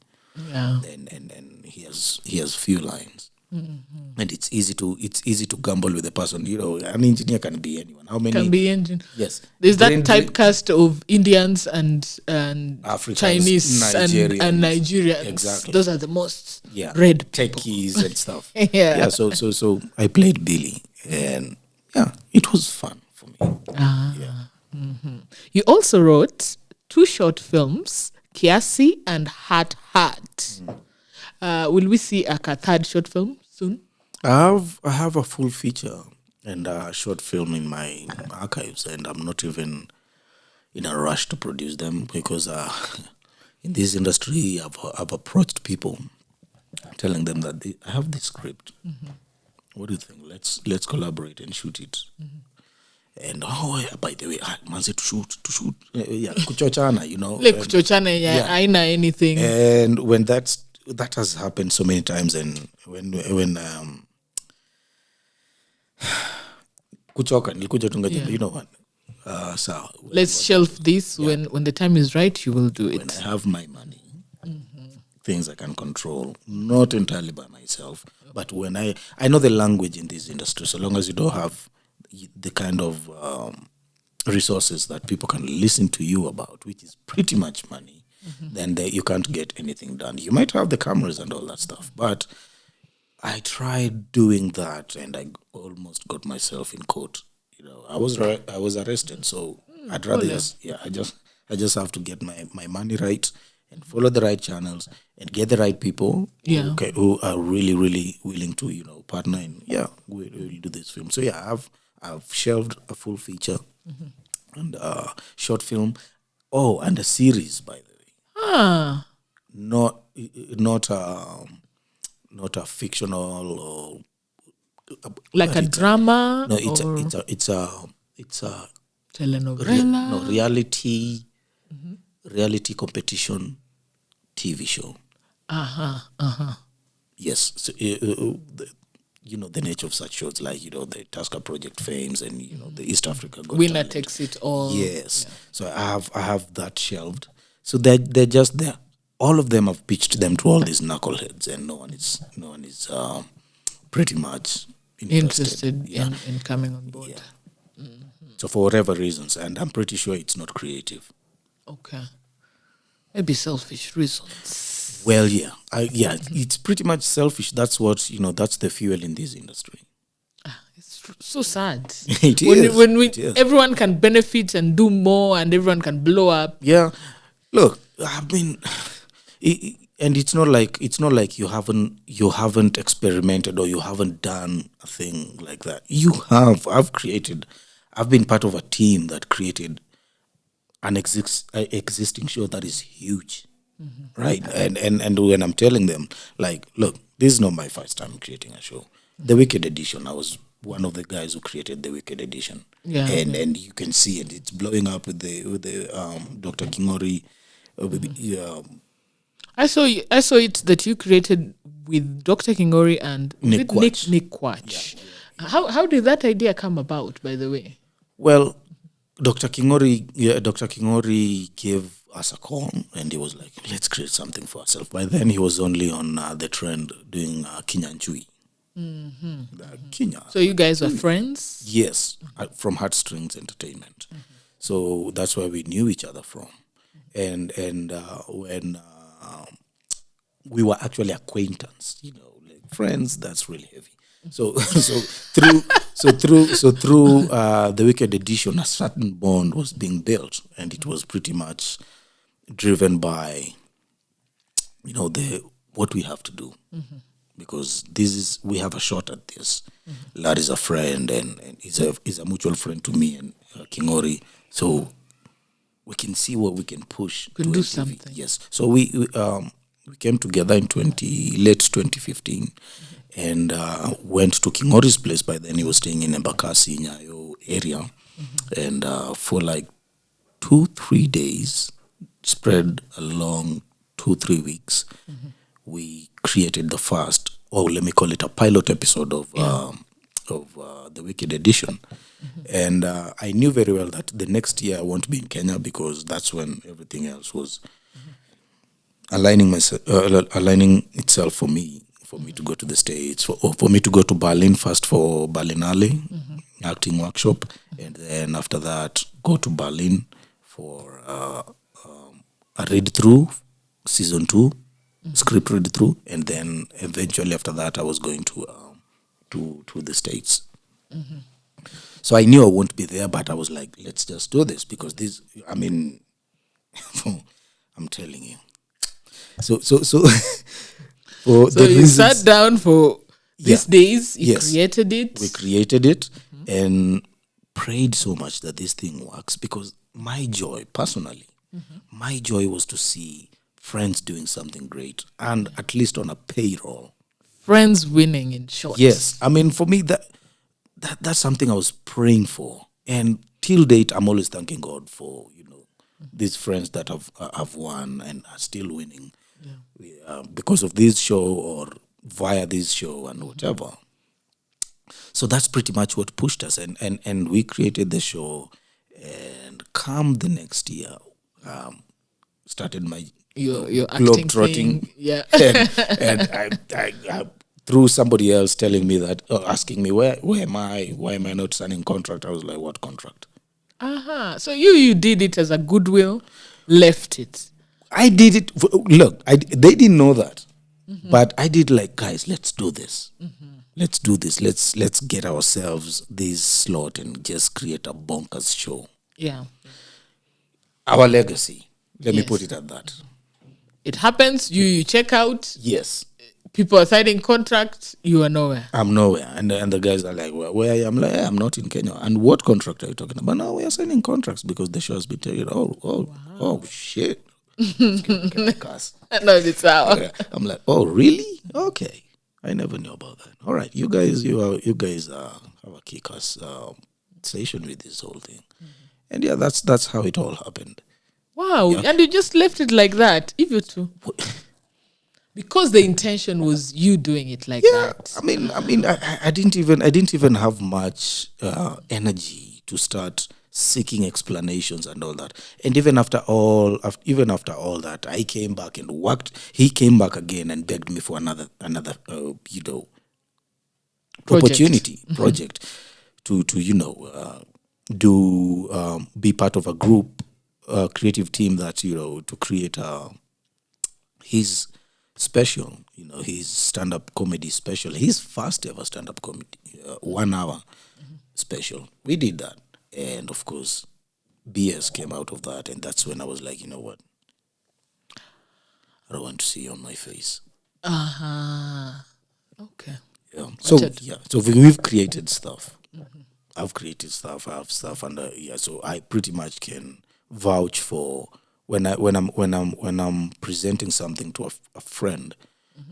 Yeah. And he has few lines. And it's easy to gamble with a person. An engineer can be anyone. How many can be engineer? Yes. There's that typecast of Indians and Africans, Chinese Nigerians. and Nigerians. Exactly. Those are the most red people. Techies and stuff. Yeah. So I played Billy and it was fun for me. You also wrote 2 short films, Kiasi and Heart Heart. Will we see a third short film soon? I have a full feature and a short film in my archives, and I'm not even in a rush to produce them because in this industry, I've approached people, telling them that I have this script. What do you think? Let's collaborate and shoot it. And by the way, manze to shoot, yeah, kuchochana, Like kuchochana, aina anything. And when that has happened so many times, and when kuchoka nilikuja tunga, you know what? So let's shelf this. When the time is right, you will do it. When I have my money, things I can control, not entirely by myself, but when I know the language in this industry, so long as you don't have the kind of resources that people can listen to you about, which is pretty much money, then you can't get anything done. You might have the cameras and all that stuff, but I tried doing that and I almost got myself in court. I was arrested, so I'd rather I just have to get my money right and follow the right channels and get the right people who are really, really willing to, partner in, we'll do this film. So I've shelved a full feature and a short film. Oh, and a series, by the way. Not a fictional or like a drama. No, it's a telenovela. Reality competition TV show. Yes, so, the nature of such shows, like the Tusker Project Fames and the East Africa Got Winner Talent. Takes It All. Yes, so I have that shelved. So they're just there. All of them have pitched them to all these knuckleheads, and no one is pretty much interested in coming on board. Yeah. So for whatever reasons, and I'm pretty sure it's not creative. Okay, maybe selfish reasons. Well, it's pretty much selfish. That's what that's the fuel in this industry. It's so sad. It is. Everyone can benefit and do more, and everyone can blow up. Yeah, look, I mean, and it's not like you haven't experimented or you haven't done a thing like that. You have. I've been part of a team that created an existing show that is huge, right? And when I'm telling them, like, look, this is not my first time creating a show. The Wicked Edition, I was one of the guys who created the Wicked Edition, and you can see it. It's blowing up with the Dr. Kingori. I saw it that you created with Dr. Kingori and Nick Quach. Yeah. How did that idea come about, by the way? Well, Dr. Kingori gave us a call and he was like, let's create something for ourselves. By then he was only on the trend doing Kenyan Chui. Kenya. So you guys were friends? Yes, from Heartstrings Entertainment. So that's where we knew each other from. And when we were actually acquaintance, like friends, that's really heavy. So through the Wicked Edition, a certain bond was being built, and it was pretty much driven by, what we have to do, because we have a shot at this. Larry's a friend, and he's a mutual friend to me and Kingori, so we can see what we can push. We can do something. Yes. So we came together in late 2015. And went to Kingori's place. By then he was staying in Embakasi, Nyayo area. And for like 2-3 days, spread along 2-3 weeks, we created the first, let me call it a pilot episode of the Wicked Edition. And I knew very well that the next year I want to be in Kenya because that's when everything else was aligning itself for me to go to the States, for me to go to Berlin first for Berlinale acting workshop, and then after that go to Berlin for a read-through, season 2, script read-through, and then eventually after that I was going to the States. So I knew I won't be there, but I was like, let's just do this because I'm telling you. So for So the you reasons, sat down for these Yeah. days, you Yes. created it. we created it and prayed so much that this thing works, because my joy, personally, my joy was to see friends doing something great, and at least on a payroll. Friends winning, in short. Yes, I mean, for me, that's something I was praying for, and till date, I'm always thanking God for these friends that have won and are still winning, because of this show or via this show and whatever. So that's pretty much what pushed us, and we created the show, and come the next year, started my Your globe acting trotting, thing. Yeah. and I through somebody else telling me that, asking me where am I, why am I not signing contract? I was like, what contract? So you did it as a goodwill, left it. I did it. Look, they didn't know that, but I did, like, guys, let's do this. Let's do this. Let's get ourselves this slot and just create a bonkers show. Yeah. Our legacy. Let me Yes. put it at that. It happens, you check out, Yes, people are signing contracts, you are nowhere. I'm nowhere, and the guys are like, well, where I am? Like, I'm not in Kenya. And what contract are you talking about? No, we are signing contracts because the show has been taken. Oh, shit. No, it's out. Yeah. I'm like, oh, really? Okay. I never knew about that. All right, you guys have a kick-ass station with this whole thing, and yeah, that's how it all happened. Wow. And you just left it like that, if you too. Because the intention was you doing it like Yeah, that. I mean, I didn't even have much energy to start seeking explanations and all that. And even after all that, I came back and worked. He came back again and begged me for another Project. project to do be part of a group, creative team that to create his special, his stand-up comedy special, his first ever stand-up comedy, 1 hour special. We did that, and of course, BS came out of that, and that's when I was like, you know what, I don't want to see you on my face. Okay. Yeah. Gotcha. So we've created stuff. I've created stuff. I have stuff, and so I pretty much can vouch for when I'm presenting something to a friend.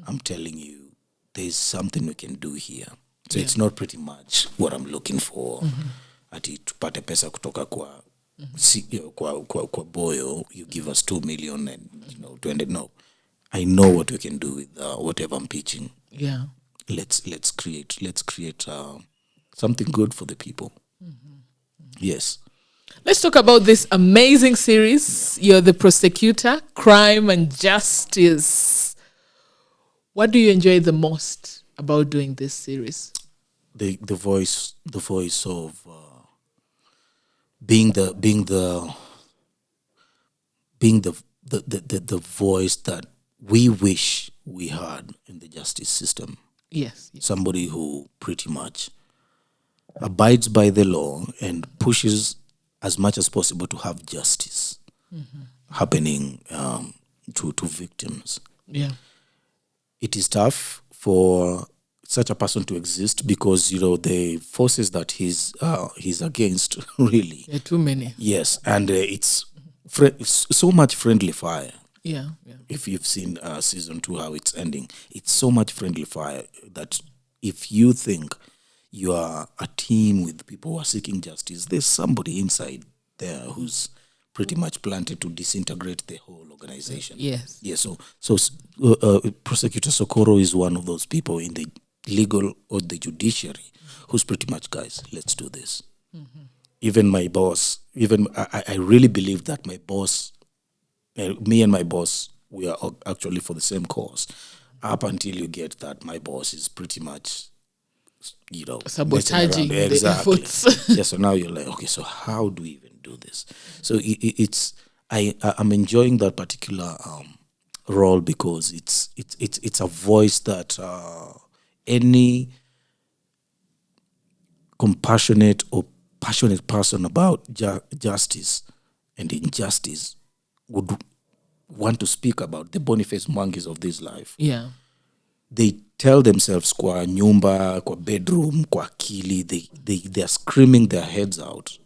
I'm telling you, there's something we can do here. So it's not pretty much what I'm looking for. Ati tupate pesa kutoka kwa kwa Boyo, you give us 2 million and 20. No, I know what we can do with whatever I'm pitching. Yeah. Let's create something good for the people. Yes. Let's talk about this amazing series. You're the prosecutor, crime and justice. What do you enjoy the most about doing this series? The voice of being the voice that we wish we had in the justice system. Yes. Somebody who pretty much abides by the law and pushes as much as possible to have justice happening to victims. Yeah. It is tough for such a person to exist because the forces that he's against really. There are too many. Yes, and it's so much friendly fire. Yeah. If you've seen season 2, how it's ending, it's so much friendly fire that if you think you are a team with people who are seeking justice, there's somebody inside there who's pretty much planted to disintegrate the whole organization. Yes. Yeah. So Prosecutor Socorro is one of those people in the legal or the judiciary who's pretty much, guys, let's do this. Even my boss, I really believe that my boss, me and my boss, we are actually for the same cause. Up until you get that my boss is pretty much, sabotaging the exactly. efforts. Yeah, so now you're like, okay, so how do we even do this? So I'm enjoying that particular role because it's a voice that any compassionate or passionate person about justice and injustice would want to speak about the Boniface Mwangis of this life, Yeah. they tell themselves kwa nyumba, kwa bedroom, kwa akili, they are screaming their heads out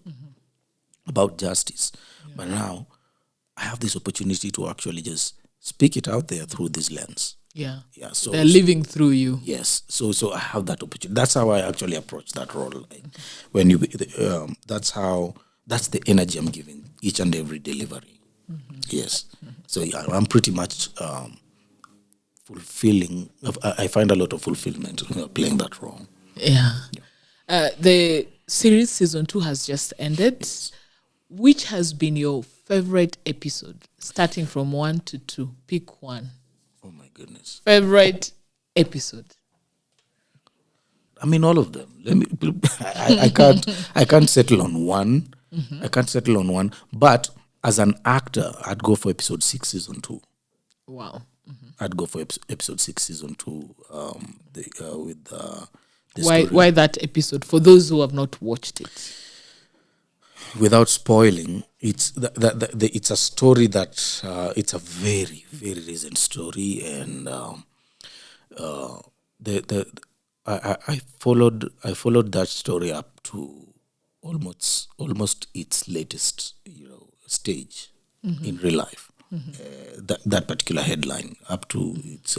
about justice. But now I have this opportunity to actually just speak it out there through this lens. Yeah. Yeah, so They're living through you. yes, so I have that opportunity. That's how I actually approach that role. Like, when you, that's the energy I'm giving each and every delivery. Yes, so yeah, I'm pretty much fulfilling. I find a lot of fulfillment playing that role. Yeah. The series season 2 has just ended. Which has been your favorite episode, starting from 1 to 2? Pick one. Oh my goodness! Favorite episode. I mean, all of them. Let me. I can't settle on one. I can't settle on one. But as an actor, I'd go for episode 6, season 2. Wow. I'd go for episode 6, season 2. With the Why that episode? For those who have not watched it. Without spoiling, it's it's a story that it's a very, very recent story, and I followed that story up to almost its latest stage in real life. That particular headline up to its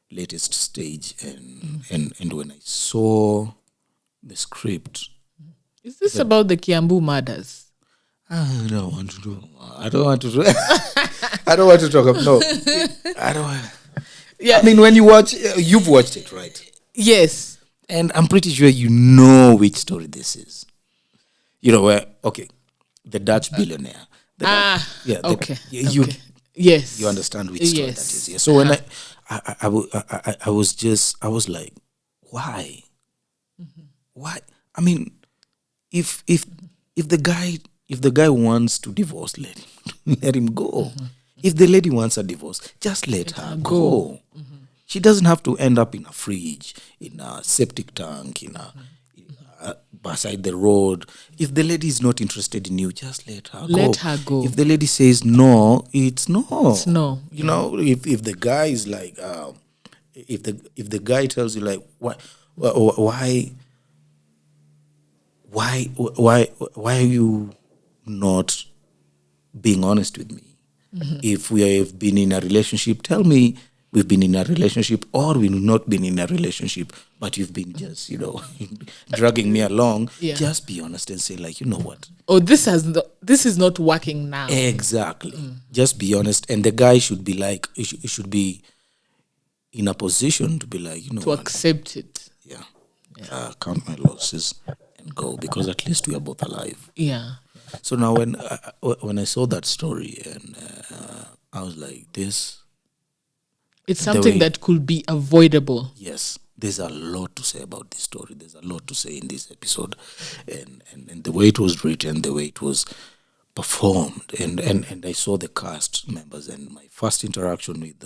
latest stage, and when I saw the script. Is this about the Kiambu murders? I don't want to do. I don't want to do. I don't want to talk about. No, I don't want. Yeah. I mean, when you watch, you've watched it, right? Yes. And I'm pretty sure you know which story this is. You know where? Okay, the Dutch billionaire. Okay. You Yes. you understand which story Yes. that is. Yeah. So when I was like, why? Why? I mean, if the guy wants to divorce, let him go. If the lady wants a divorce, just let her go. She doesn't have to end up in a fridge, in a septic tank, beside the road. If the lady is not interested in you, just let her go. Let her go. If the lady says no, it's no. It's no. You know, if the guy is like, if the guy tells you like, why are you not being honest with me? If we have been in a relationship, tell me we've been in a relationship, or we've not been in a relationship, but you've been just, dragging me along. Yeah. Just be honest and say, like, you know what? Oh, this is not working now. Exactly. Just be honest. And the guy should be like, he should be in a position to be like, to accept it. Yeah. Count my losses and go, because at least we are both alive. Yeah. So now when I saw that story, and I was like, this. It's something that could be avoidable. Yes, there's a lot to say about this story. There's a lot to say in this episode, and the way it was written, the way it was performed, and I saw the cast members, and my first interaction with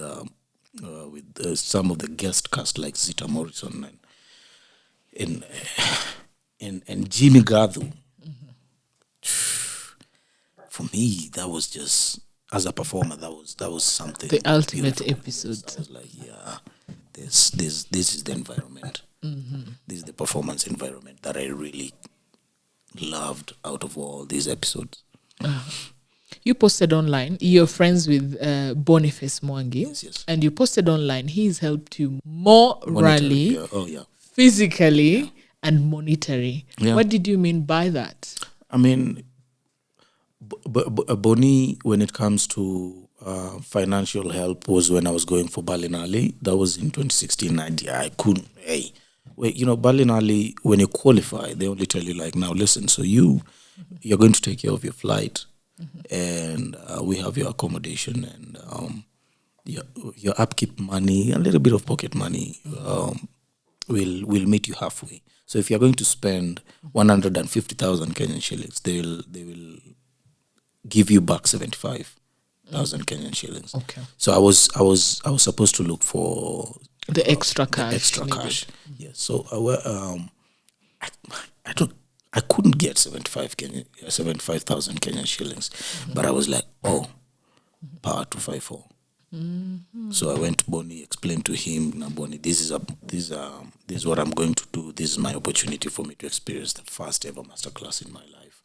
some of the guest cast like Zita Morrison and Jimmy Gathu. For me, that was just, as a performer, that was something. The ultimate beautiful. episode. I was like, yeah, this is the environment. This is the performance environment that I really loved out of all these episodes. You posted online, you're friends with Boniface Mwangi. Yes. And you posted online, he's helped you morally, physically, and monetarily. Yeah. What did you mean by that? I mean, Bonnie, when it comes to financial help, was when I was going for Berlinale. That was in 2016-19. I couldn't. Berlinale, when you qualify, they only tell you like, now listen, so you're going to take care of your flight, and we have your accommodation and your upkeep money, a little bit of pocket money. We'll meet you halfway. So if you're going to spend 150,000 Kenyan shillings, they will give you back 75,000 Kenyan shillings. Okay. So I was supposed to look for the extra cash. Yes. So I I couldn't get 75,000 Kenyan shillings, but I was like, oh, power to 54. So I went to Boni, explained to him, now Boni, this is what I'm going to do. This is my opportunity for me to experience the first ever masterclass in my life,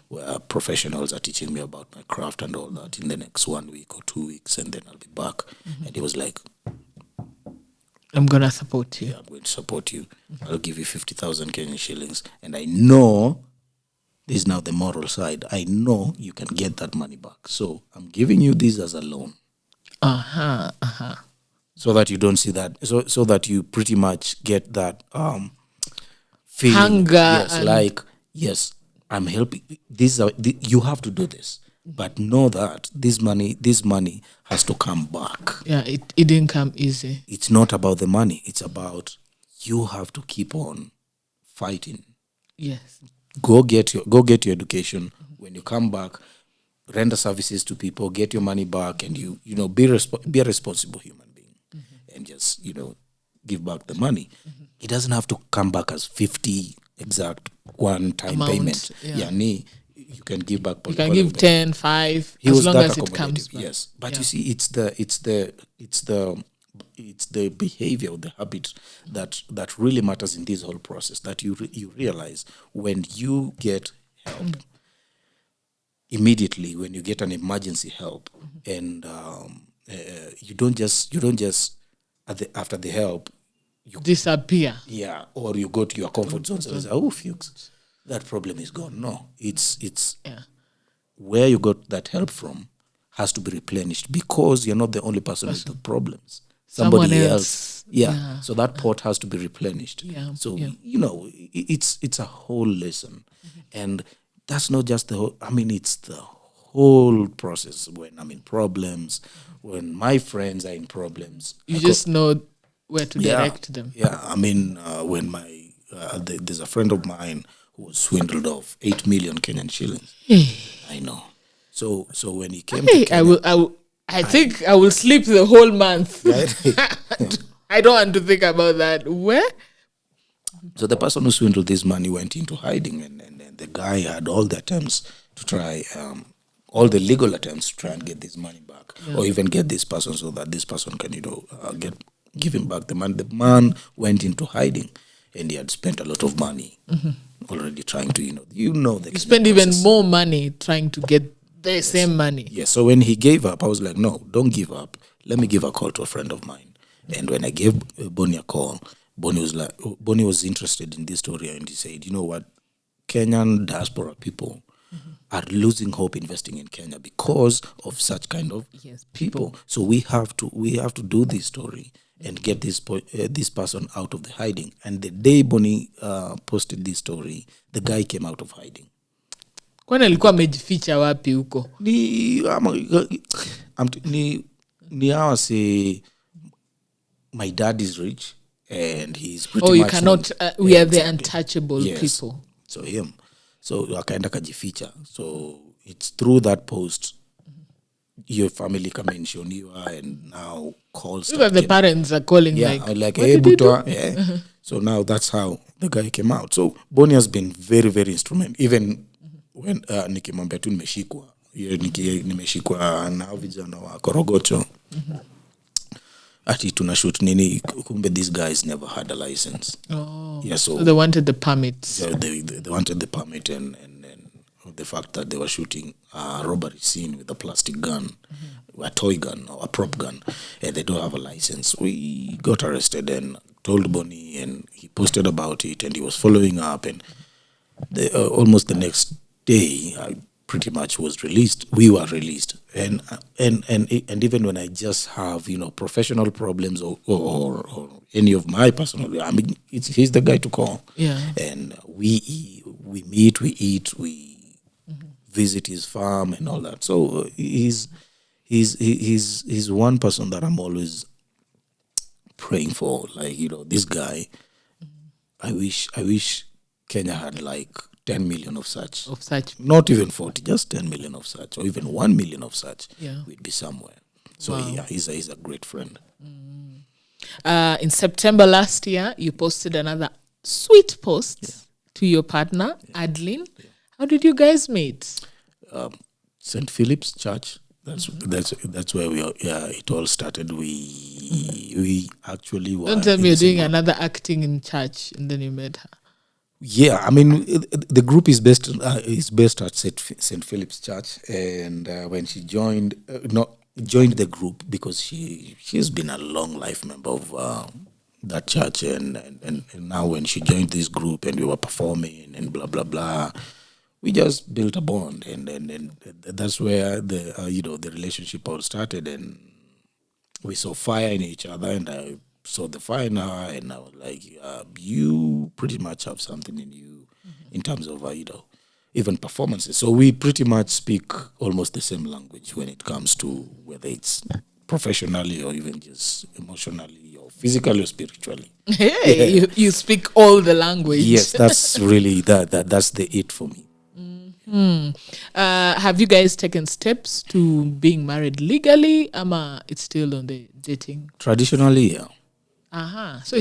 where professionals are teaching me about my craft and all that in the next 1 week or 2 weeks, and then I'll be back. And he was like, I'm going to support you. yeah, I'm going to support you. I'll give you 50,000 Kenyan shillings. And I know, this is now the moral side, I know you can get that money back. So I'm giving you this as a loan. So that you don't see that, so that you pretty much get that feeling. Hunger. Yes, like, yes, I'm helping. You have to do this. But know that this money has to come back. Yeah, it didn't come easy. It's not about the money. It's about you have to keep on fighting. Yes. Go get your education. When you come back, render services to people, get your money back, and you know be a responsible human being, and just give back the money. It doesn't have to come back as 50 exact one-time payment. Yeah. You can give back. You can give 10, 5, as long as it comes back. Yes, but you see, it's the behavior, the habit that really matters in this whole process. That you realize when you get help immediately, when you get an emergency help, and you don't just after the help you disappear. Yeah, or you go to your comfort zone and say, "Oh, Fuchs, that problem is gone." No, it's where you got that help from has to be replenished, because you're not the only person with the problems. Somebody else. Yeah. So that pot has to be replenished. Yeah. So it's a whole lesson, and that's not just the whole. I mean, it's the whole process. When I'm in problems, when my friends are in problems, you just know where to direct them. Yeah, I mean, when there's a friend of mine who was swindled of 8 million Kenyan shillings. I know. So when he came to Kenya, I think I will sleep the whole month. Right? I don't want to think about that. Where? So the person who swindled this money went into hiding, and the guy had all the attempts to try, all the legal attempts to try and get this money back, or even get this person so that this person can, give him back the money. The man went into hiding, and he had spent a lot of money already trying to, the you spend even more money trying to get the same money. Yes. So when he gave up, I was like, no, don't give up. Let me give a call to a friend of mine. And when I gave Boni a call, Boni was interested in this story, and he said, you know what, Kenyan diaspora people are losing hope investing in Kenya because of such kind of people. So we have to do this story and get this person out of the hiding. And the day Boni posted this story, the guy came out of hiding. Kwani alikuwa amejificha wapi huko? Ni hawa say my dad is rich and he's pretty much. Oh, you much cannot. We are the untouchable people. So him. So akaenda kajificha. So it's through that post your family kamenshoniwa, and now calls. Even the parents are calling like hey Butwa. Yeah. So now that's how the guy came out. So Boni has been very, very instrumental. Even when nikimwambia tu nimeshikwa, nimeshikwa na vijana wa Korogocho. Ati tunashoot nini, kumbe these guys never had a license. Yeah, so they wanted the permits. Yeah, they wanted the permit, and the fact that they were shooting a robbery scene with a plastic gun, a toy gun or a prop gun, and they don't have a license. We got arrested and told Boni, and he posted about it, and he was following up, and almost the next day I pretty much was released. We were released, and even when I just have professional problems or any of my personal, I mean, he's the guy to call. Yeah, and we meet, we eat, we visit his farm and all that. So he's one person that I'm always praying for. Like, this guy. I wish Kenya had like 10 million of such. Not even 40, just 10 million of such, or even 1 million of such. Yeah. We'd be somewhere. So yeah, he's a great friend. In September last year, you posted another sweet post to to your partner, Adelyne. How did you guys meet? St. Philip's Church. That's where we are. Yeah, it all started. We actually were. Don't tell in me you're the same doing group. another acting in church and then you met her. Yeah, I mean the group is based at St. Philip's Church, and when she joined, joined the group because she's been a long life member of that church, and now when she joined this group and we were performing and blah blah blah, we just built a bond, and that's where the relationship all started, and we saw fire in each other, and I saw the fire in her, and I was like, you pretty much have something in you in terms of, even performances. So we pretty much speak almost the same language when it comes to whether it's professionally or even just emotionally or physically or spiritually. Hey, you speak all the language. Yes, that's really, that's the it for me. Have you guys taken steps to being married legally? Ama it's still on the dating. Traditionally, yeah. So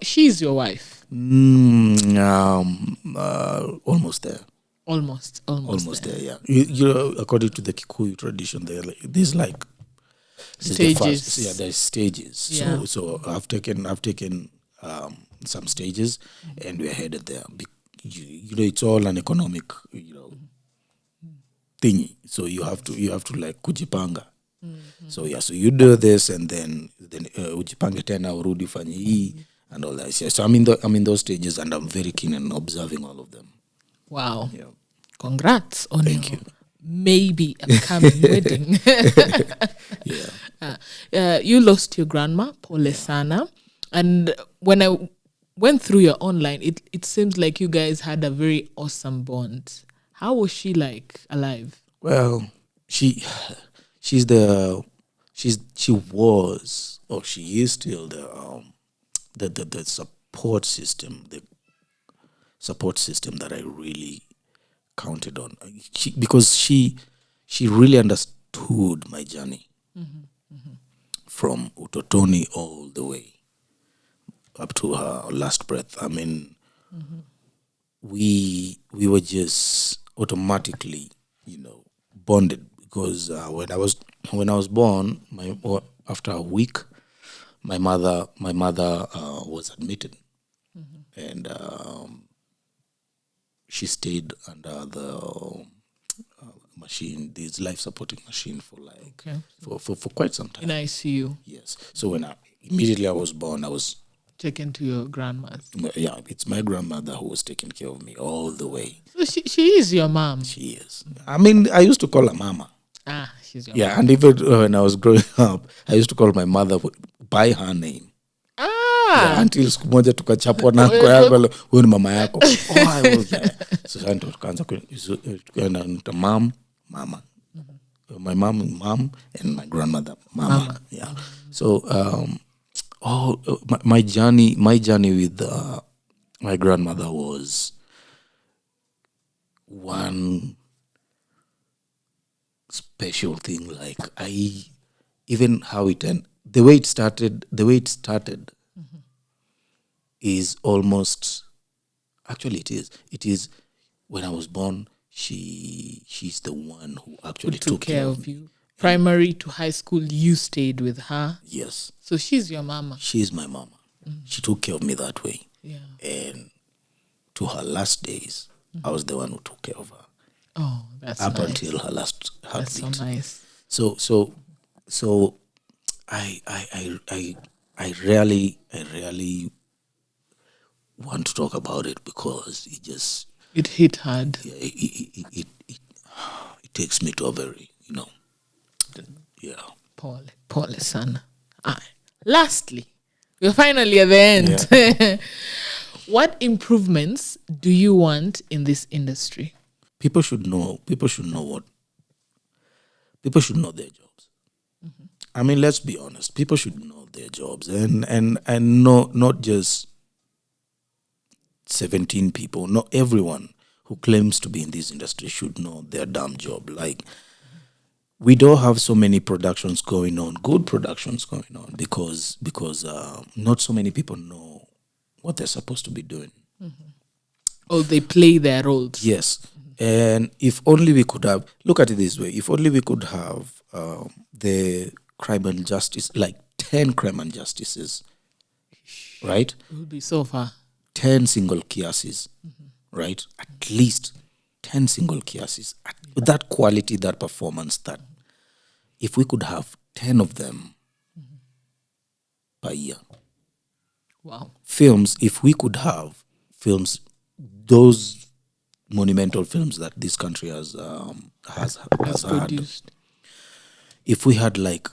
she's your wife. Almost there. Almost There, yeah. According to the Kikuyu tradition, there's like this is the Stages. first, yeah, there's stages. Yeah. So I've taken some stages, and we're headed there. It's all an economic, thingy. So you have to like kujipanga. So yeah, so you do this, and then ujipange tena urudi ufanye hii and all that. Yeah, so I'm in those stages, and I'm very keen on observing all of them. Wow. Yeah. Congrats on Thank your you. maybe upcoming wedding. Yeah. You lost your grandma, Pole Sana. And when I went through your online, it seems like you guys had a very awesome bond. How was she like alive? Well, she was, or she is still the support system that I really counted on. Because she really understood my journey from utotoni all the way up to her last breath. I mean, we were just automatically, bonded, because when I was born, after a week, my mother was admitted, and she stayed under the machine, this life supporting machine, for like for quite some time. In ICU. Yes. So when immediately I was born, I was Taken to your grandma's. yeah. It's my grandmother who was taking care of me all the way. So she is your mom. She is. I mean, I used to call her mama. She's your Yeah, and even when I was growing up, I used to call my mother by her name. Yeah, until siku moja tukachapwa na kwa yangu, huyu ni mama yako. I was like, so sasa ndo tukaanza kuenda mama. My mom, and my grandmother mama. Yeah. So my journey with my grandmother was one special thing. Like even how the way it started is almost, actually it is when I was born, she's the one who actually took care of you. Primary to high school, you stayed with her. Yes. So she's your mama. She's my mama. She took care of me that way. Yeah. And to her last days, I was the one who took care of her. Oh, that's up nice. until her last heartbeat. That's so nice. So I really want to talk about it, because it hit hard. Yeah, it takes me to a very, yeah. Paul Sana. Lastly, we're finally at the end. Yeah. What improvements do you want in this industry? People should know their jobs. I mean, let's be honest. People should know their jobs, and not just 17 people. Not everyone who claims to be in this industry should know their damn job. Like, we don't have so many productions going on, good productions going on, because not so many people know what they're supposed to be doing. Oh, they play their roles. Yes. And if only we could have, look at it this way, if only we could have the crime and justice, like 10 crime and justices, right? It would be so far. 10 single kiasis, right? At least 10 single kiasis. That quality, that performance, that if we could have 10 of them per year. Wow. Films, if we could have films, those monumental films that this country has had. Produced. If we had like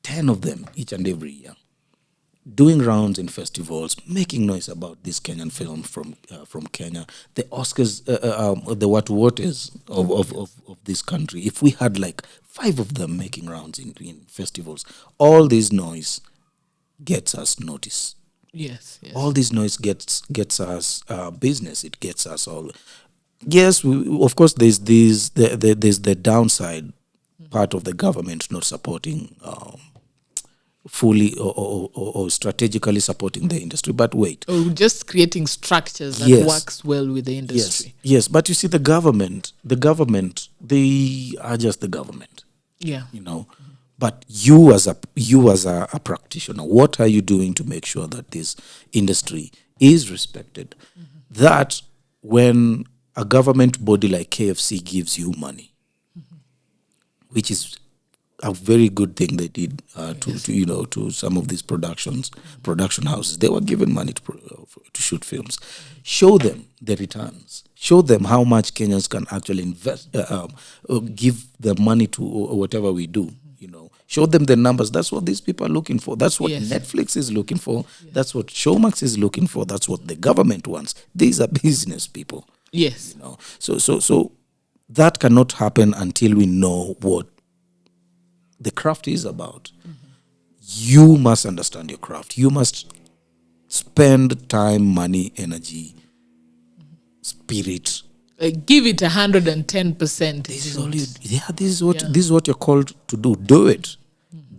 10 of them each and every year, doing rounds in festivals, making noise about this Kenyan film from Kenya, the Oscars, the what is of this country. If we had like 5 of them making rounds in festivals, all this noise gets us notice. Yes. All this noise gets us business. It gets us all. Yes, of course. There's the downside part of the government not supporting fully or strategically supporting the industry. But wait, Or just creating structures that works well with the industry. Yes. But you see, the government, they are just the government. Yeah. But you as a practitioner, what are you doing to make sure that this industry is respected? That when a government body like KFC gives you money, which is a very good thing they did to some of these production houses, they were given money to shoot films. Show them the returns. Show them how much Kenyans can actually invest, give the money to whatever we do. Show them the numbers. That's what these people are looking for. That's what Netflix is looking for. That's what Showmax is looking for. That's what the government wants. These are business people. Yes. So that cannot happen until we know what the craft is about. You must understand your craft. You must spend time, money, energy, spirit. Give it 110%. This is all you. Yeah, this is what you're called to do. Do it.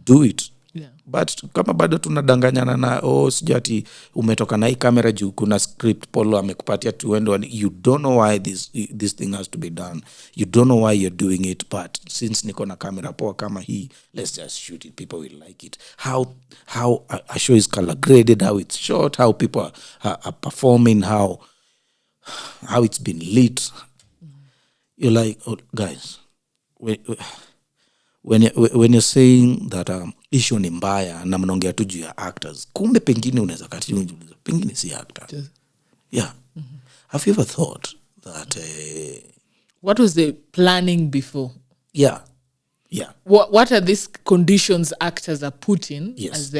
Do it. Yeah. But kama bado tunadanganyana na sijui ati umetoka na hii kamera juu kuna script Paul amekupatia tuendo, and you don't know why this thing has to be done. You don't know why you're doing it, but since niko na kamera poa kama hii, let's just shoot it. People will like it. How a show is color graded, how it's shot, how people are performing, how it's been lit. You're like, oh, guys, when you're saying that issue ni mbaya na mnaongea tu juu ya actors, kumbe pengine unaweza kati unajiuliza pengine si actor. Yeah. Have you ever thought that what was the planning before? Yeah. What are these conditions actors are put in as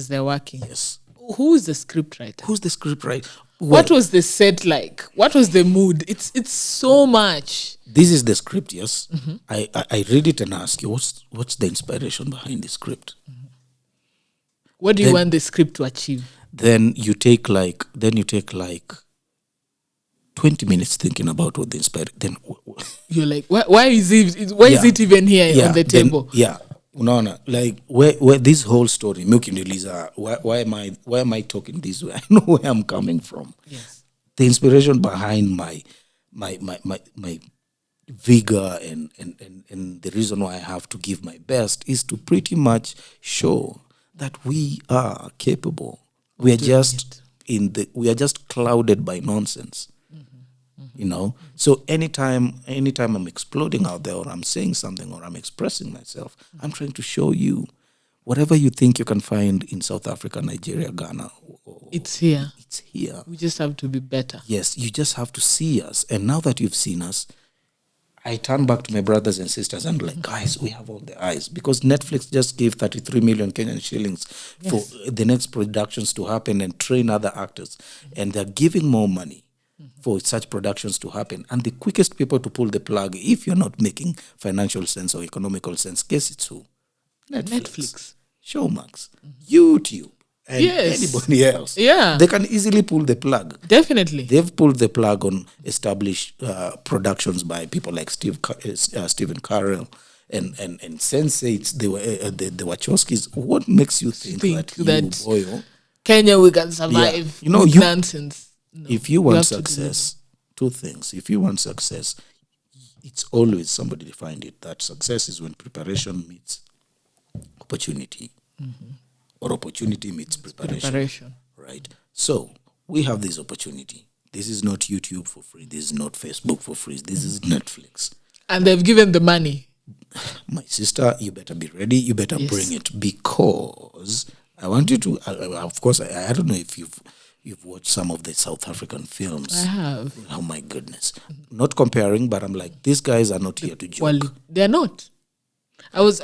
they're working? Yes. Who's the scriptwriter? Who's the scriptwriter? What was the set like? What was the mood? It's so much. This is the script, yes. I read it and ask you, what's the inspiration behind the script? What do you want the script to achieve? Then you take like 20 minutes thinking about what the inspiration. Then you're like, why is it even here on the table? Unaona, like where this whole story, Mukindiliza, why am I talking this way? I know where I'm coming from. Yes. The inspiration behind my vigor and the reason why I have to give my best is to pretty much show that we are capable. We are just clouded by nonsense. So anytime I'm exploding out there, or I'm saying something, or I'm expressing myself, I'm trying to show you whatever you think you can find in South Africa, Nigeria, Ghana. It's here. It's here. We just have to be better. Yes, you just have to see us. And now that you've seen us, I turn back to my brothers and sisters and like, guys, we have all the eyes. Because Netflix just gave 33 million Kenyan shillings for the next productions to happen and train other actors. And they're giving more money for such productions to happen. And the quickest people to pull the plug, if you're not making financial sense or economical sense, guess it's who? Netflix. Showmax. YouTube. And anybody else. Yeah. They can easily pull the plug. Definitely. They've pulled the plug on established productions by people like Stephen Carell and Sense8, the Wachowskis. What makes you think that Kenya we can survive with nonsense? If you want have to success, two things. If you want success, it's always somebody defined it that success is when preparation meets opportunity, or opportunity meets preparation. Right? So we have this opportunity. This is not YouTube for free. This is not Facebook for free. This is Netflix. And they've given the money. My sister, you better be ready. You better bring it, because I want you to. Of course, I don't know if you've watched some of the South African films. I have. Oh my goodness! Not comparing, but I'm like, these guys are not here to joke. Well, they're not. I was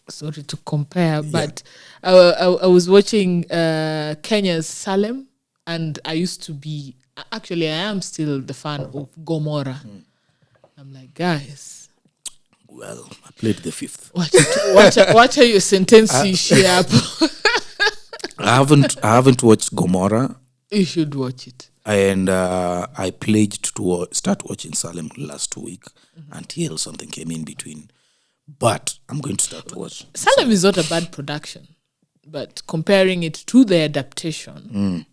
sorry to compare, but I was watching Kenya's Salem, and I used to be, actually I am still the fan of Gomorrah. I'm like, guys, well, I played the fifth. Watch how your sentence share. I haven't watched Gomorrah. You should watch it. And I pledged to start watching Salem last week until something came in between. But I'm going to start to watch. Salem is not a bad production, but comparing it to the adaptation.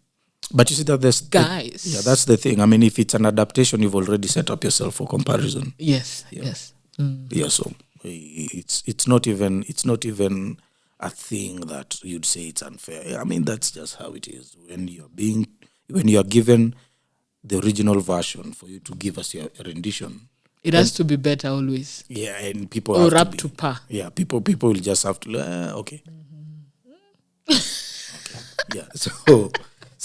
But you see that there's guys. That's the thing. I mean, if it's an adaptation, you've already set up yourself for comparison. Yes. Yeah, so it's not even a thing that you'd say it's unfair. I mean, that's just how it is. When you are given the original version, for you to give us your rendition, it has to be better always. Yeah, and people or have up to par. Yeah, people will just have to okay. Okay. Yeah. So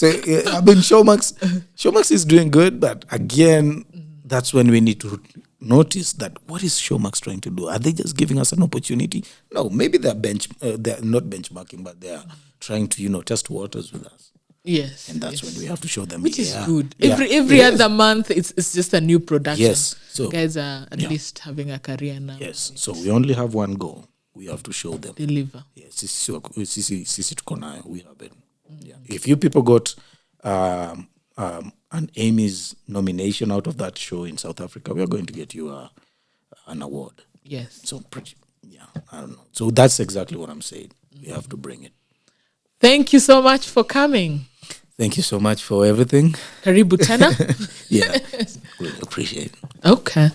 I mean, Showmax is doing good, but again, that's when we need to notice that what is Showmax trying to do? Are they just giving us an opportunity? No, maybe they're not benchmarking, but they're trying to test waters with us. Yes, and that's when we have to show them, which is good. Every other month, it's just a new production. Yes, so guys are at least having a career now. Yes, so we only have one goal. We have to show them. Deliver. Yes, sisi tuko nayo. We have it. Yeah. If you people got an Emmys nomination out of that show in South Africa, we are going to get you an award. Yes. So I don't know. So that's exactly what I'm saying. We have to bring it. Thank you so much for coming. Thank you so much for everything. Karibu tena. Yeah, really appreciate it. Okay.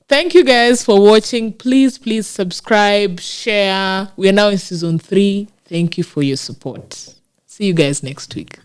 Thank you guys for watching. Please subscribe, share. We are now in season 3. Thank you for your support. See you guys next week.